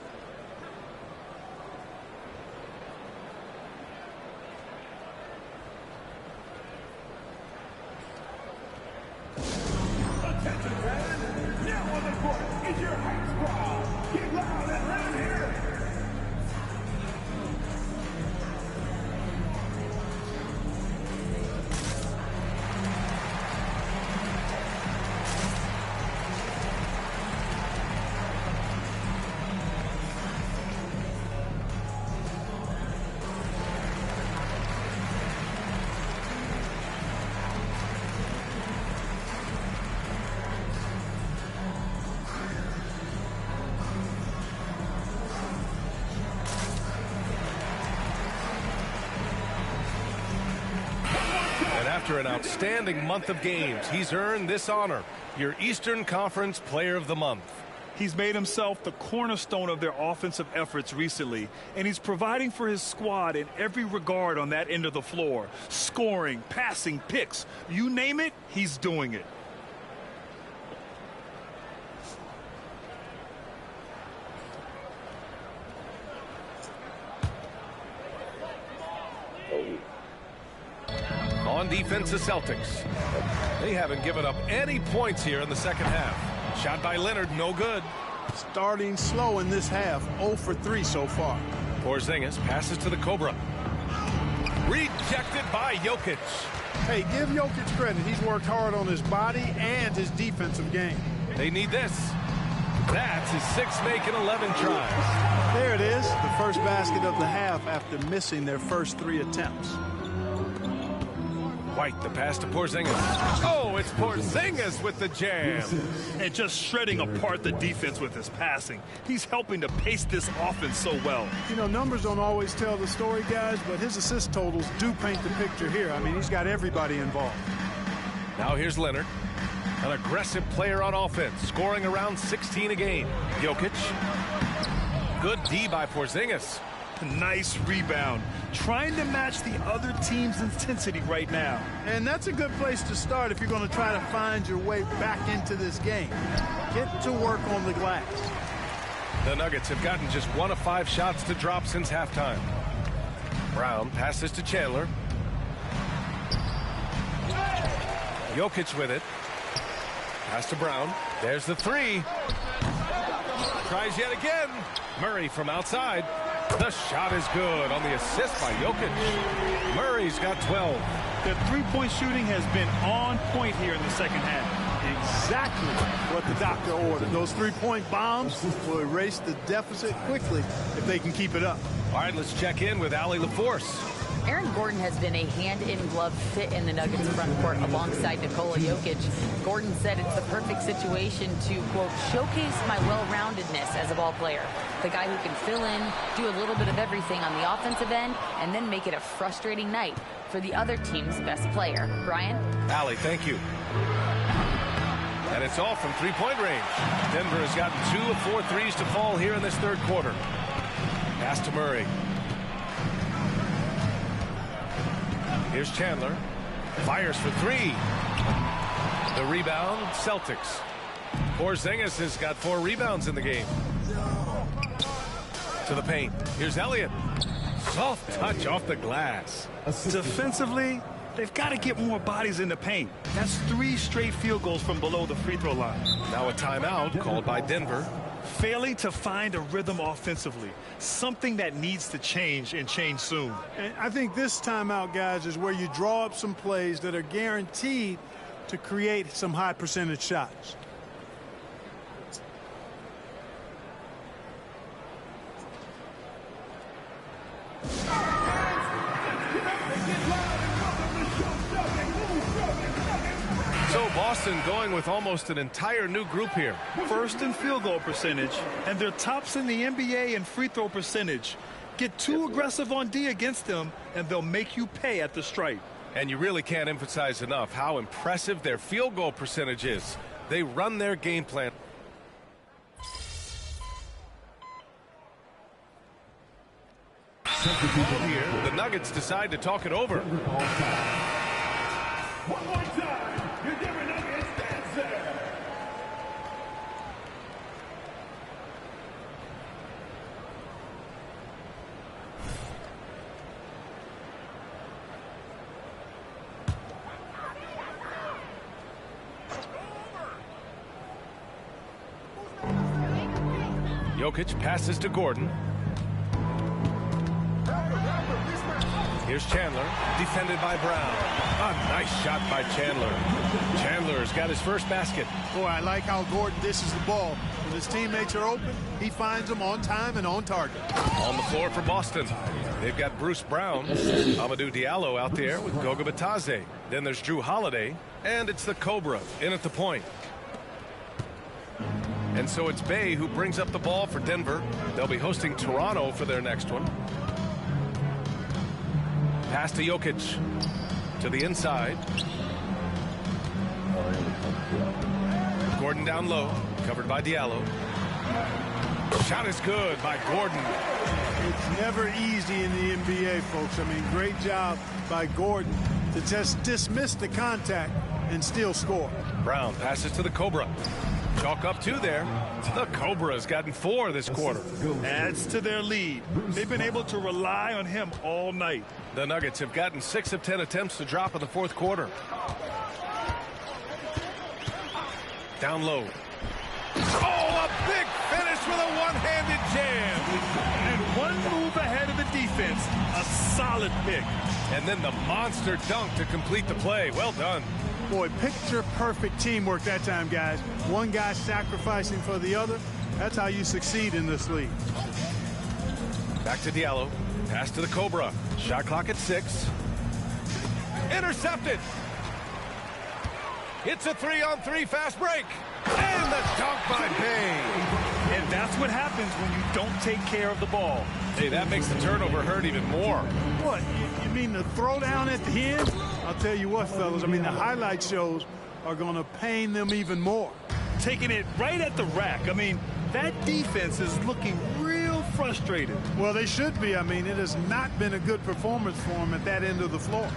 Attention fans, now on the court is your hype squad. Get loud and let's hear it. After an outstanding month of games, he's earned this honor, your Eastern Conference Player of the Month. He's made himself the cornerstone of their offensive efforts recently, and he's providing for his squad in every regard on that end of the floor. Scoring, passing, picks, you name it, he's doing it. On defense, the Celtics. They haven't given up any points here in the second half. Shot by Leonard, no good. Starting slow in this half, 0 for 3 so far. Porzingis passes to the Cobra. Rejected by Jokic. Hey, give Jokic credit. He's worked hard on his body and his defensive game. They need this. That's his 6th make in 11 tries. There it is, the first basket of the half after missing their first 3 attempts. White, the pass to Porzingis. Oh, it's Porzingis with the jam. And just shredding apart the defense with his passing. He's helping to pace this offense so well. You know, numbers don't always tell the story, guys, but his assist totals do paint the picture here. I mean, he's got everybody involved. Now here's Leonard, an aggressive player on offense, scoring around 16 a game. Jokic. Good D by Porzingis. Nice rebound. Trying to match the other team's intensity right now. And that's a good place to start if you're going to try to find your way back into this game. Get to work on the glass. The Nuggets have gotten just 1 of 5 shots to drop since halftime. Brown passes to Chandler. Jokic with it. Pass to Brown. There's the 3. Tries yet again. Murray from outside. The shot is good on the assist by Jokic. Murray's got 12. Their three-point shooting has been on point here in the second half. Exactly what the doctor ordered. Those three-point bombs will erase the deficit quickly if they can keep it up. All right, let's check in with Allie LaForce. Aaron Gordon has been a hand-in-glove fit in the Nuggets front court alongside Nikola Jokic. Gordon said it's the perfect situation to, quote, showcase my well-roundedness as a ball player. The guy who can fill in, do a little bit of everything on the offensive end, and then make it a frustrating night for the other team's best player. Brian? Allie, thank you. And it's all from three-point range. Denver has gotten 2 of 4 threes to fall here in this third quarter. Pass to Murray. Here's Chandler. Fires for 3. The rebound, Celtics. Porzingis has got 4 rebounds in the game. To the paint. Here's Elliott. Soft touch off the glass. Defensively, they've got to get more bodies in the paint. That's 3 straight field goals from below the free throw line. Now a timeout called by Denver. Failing to find a rhythm offensively. Something that needs to change and change soon. And I think this timeout, guys, is where you draw up some plays that are guaranteed to create some high percentage shots. So Boston going with almost an entire new group here. First in field goal percentage, and they're tops in the NBA in free throw percentage. Get too aggressive on D against them, and they'll make you pay at the stripe. And you really can't emphasize enough how impressive their field goal percentage is. They run their game plan. Here, the Nuggets decide to talk it over. One more time, your Denver Nuggets dancer. Jokic passes to Gordon. Here's Chandler, defended by Brown. A nice shot by Chandler. Chandler's got his first basket. Boy, I like how Gordon dishes the ball. When his teammates are open, he finds them on time and on target. On the floor for Boston. They've got Bruce Brown, Amadou Diallo out there with Goga Bitadze. Then there's Drew Holiday, and it's the Cobra in at the point. And so it's Bay who brings up the ball for Denver. They'll be hosting Toronto for their next one. Pass to Jokic. To the inside. Gordon down low. Covered by Diallo. Shot is good by Gordon. It's never easy in the NBA, folks. I mean, great job by Gordon to just dismiss the contact and still score. Brown passes to the Cobra. Chalk up 2 there. The Cobra has gotten 4 this quarter. Adds to their lead. They've been able to rely on him all night. The Nuggets have gotten 6 of 10 attempts to drop in the fourth quarter. Down low. Oh, a big finish with a one-handed jam. And one move ahead of the defense. A solid pick. And then the monster dunk to complete the play. Well done. Boy, picture-perfect teamwork that time, guys. One guy sacrificing for the other. That's how you succeed in this league. Back to Diallo. Pass to the Cobra. Shot clock at 6. Intercepted. It's a 3-on-3 fast break. And the dunk by Bay. And that's what happens when you don't take care of the ball. Hey, that makes the turnover hurt even more. What, you mean the throwdown at the end? I'll tell you what, fellas, I mean, the highlight shows are going to pain them even more. Taking it right at the rack. I mean, that defense is looking real frustrated. Well, they should be. I mean, it has not been a good performance for them at that end of the floor.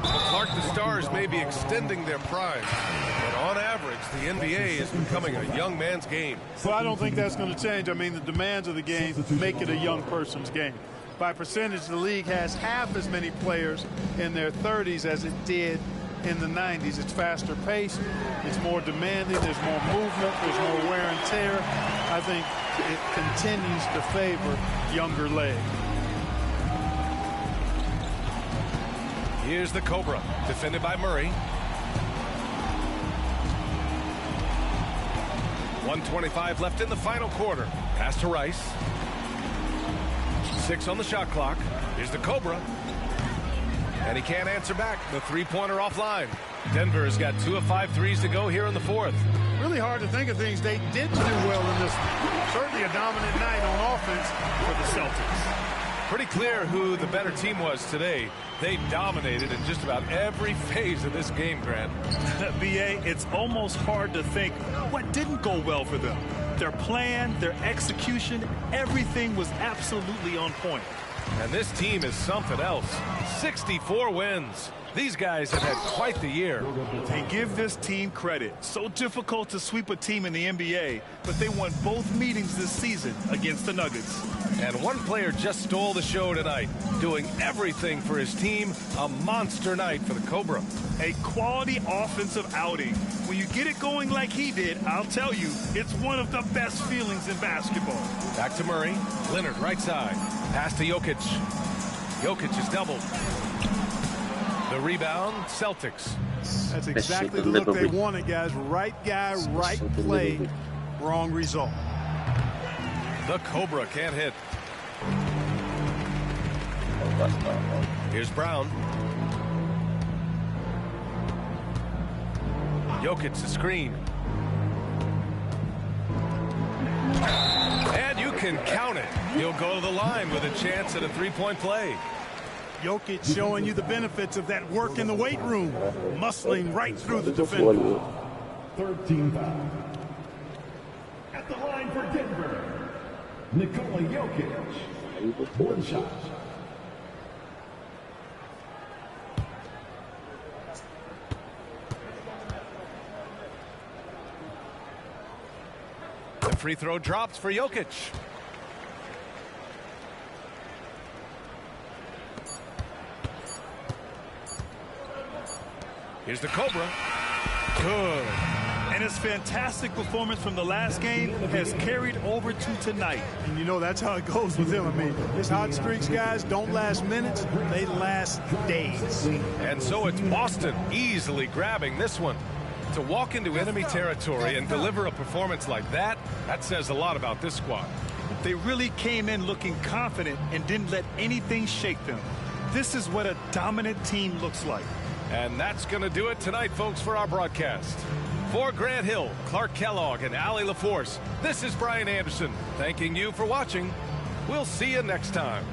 Well, Clark, the Stars may be extending their prime, but on average, the NBA is becoming a young man's game. Well, I don't think that's going to change. I mean, the demands of the game make it a young person's game. By percentage, the league has half as many players in their 30s as it did in the 90s. It's faster paced, it's more demanding, there's more movement, there's more wear and tear. I think it continues to favor younger legs. Here's the Cobra, defended by Murray. 1:25 left in the final quarter. Pass to Rice. 6 on the shot clock. Here's the Cobra. And he can't answer back. The three-pointer offline. Denver has got 2 of 5 threes to go here in the fourth. Really hard to think of things they didn't do well in this one. Certainly a dominant night on offense for the Celtics. Pretty clear who the better team was today. They dominated in just about every phase of this game, Grant. B.A., it's almost hard to think what didn't go well for them. Their plan, their execution, everything was absolutely on point. And this team is something else. 64 wins. These guys have had quite the year. They give this team credit. So difficult to sweep a team in the NBA, but they won both meetings this season against the Nuggets. And one player just stole the show tonight, doing everything for his team. A monster night for the Cobra. A quality offensive outing. When you get it going like he did, I'll tell you, it's one of the best feelings in basketball. Back to Murray. Leonard right side. Pass to Jokic. Jokic is doubled. The rebound, Celtics. That's exactly the look they wanted, guys. Right guy, right play, wrong result. The Cobra can't hit. Here's Brown. Jokic the screen. And you can count it. He'll go to the line with a chance at a three-point play. Jokic showing you the benefits of that work in the weight room, muscling right through the defender. 13 foul. At the line for Denver, Nikola Jokic. 1 shot. The free throw drops for Jokic. Here's the Cobra. Good. And his fantastic performance from the last game has carried over to tonight. And you know that's how it goes with him. I mean, his hot streaks, guys, don't last minutes. They last days. And so it's Boston easily grabbing this one. To walk into enemy territory and deliver a performance like that, that says a lot about this squad. They really came in looking confident and didn't let anything shake them. This is what a dominant team looks like. And that's going to do it tonight, folks, for our broadcast. For Grant Hill, Clark Kellogg, and Allie LaForce, this is Brian Anderson, thanking you for watching. We'll see you next time.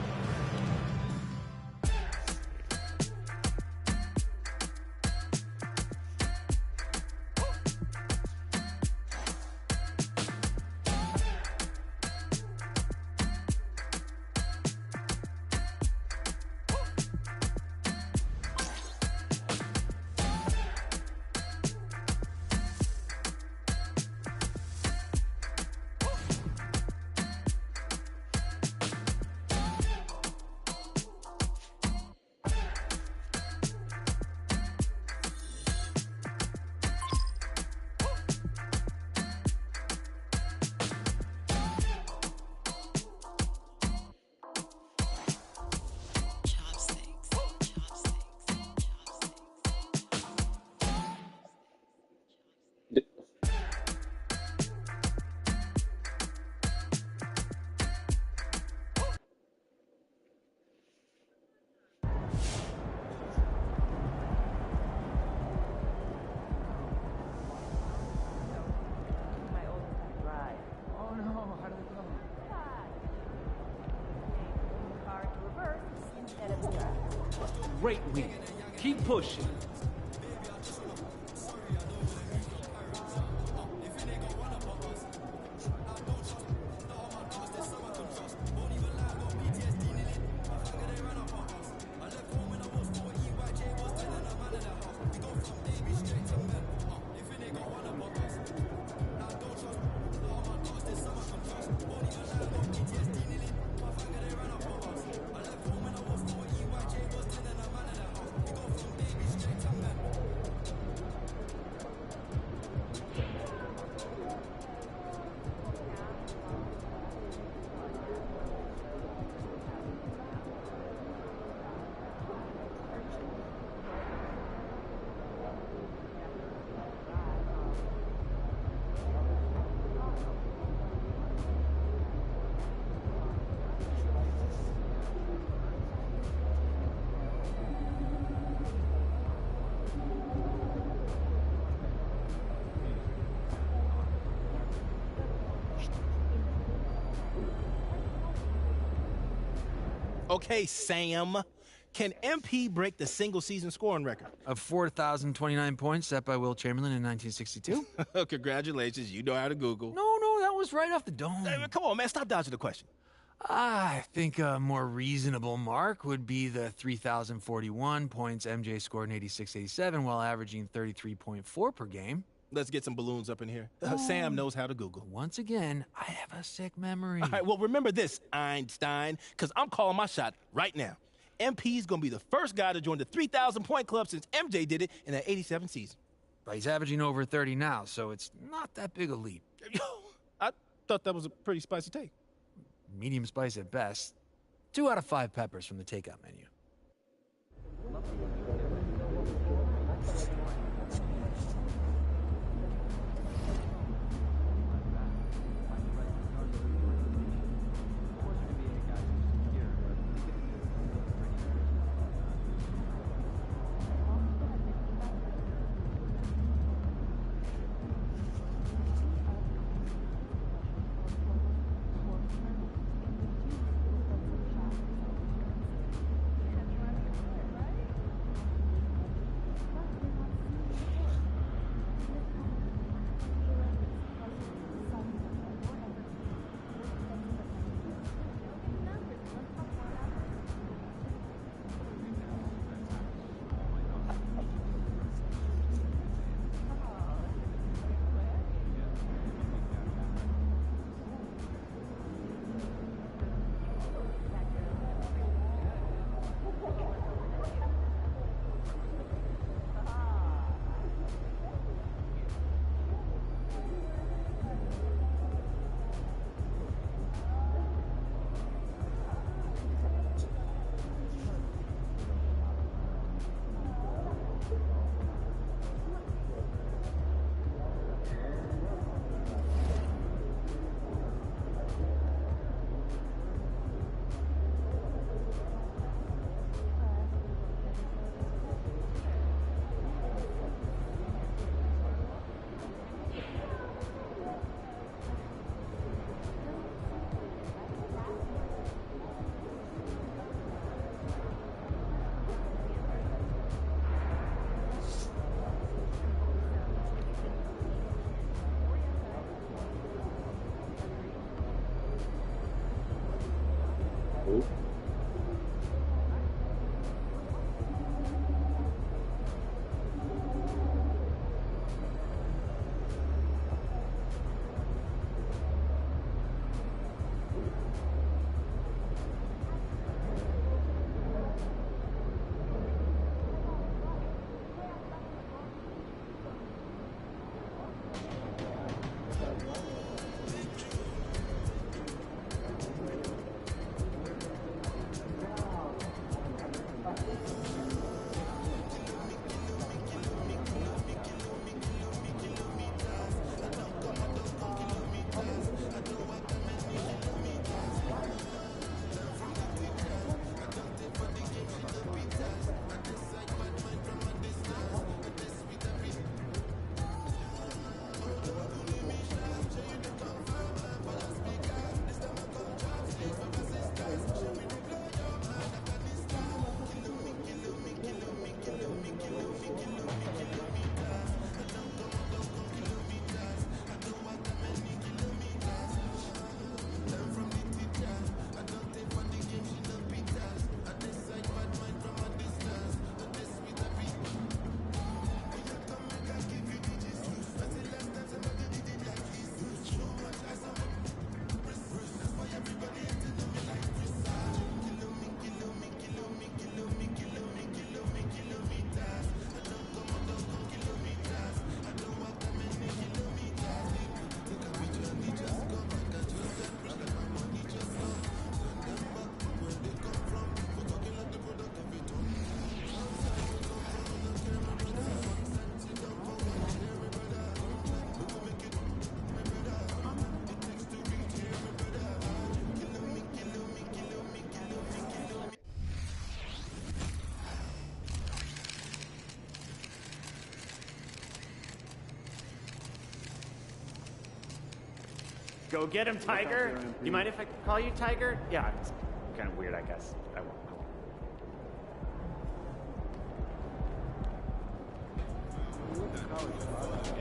Great win. Keep pushing. Okay, Sam. Can MP break the single-season scoring record? Of 4,029 points set by Will Chamberlain in 1962. Congratulations, you know how to Google. No, that was right off the dome. Hey, come on, man, stop dodging the question. I think a more reasonable mark would be the 3,041 points MJ scored in 86-87 while averaging 33.4 per game. Let's get some balloons up in here. Sam knows how to Google. Once again, I have a sick memory. All right, well, remember this, Einstein, because I'm calling my shot right now. MP's going to be the first guy to join the 3,000-point club since MJ did it in that 87 season. But he's averaging over 30 now, so it's not that big a leap. I thought that was a pretty spicy take. Medium spice at best. 2 out of 5 peppers from the takeout menu. Go get him, Tiger. You mind if I call you Tiger? Yeah. kind of weird, I guess. I won't.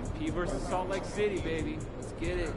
MP versus Salt Lake City, baby. Let's get it.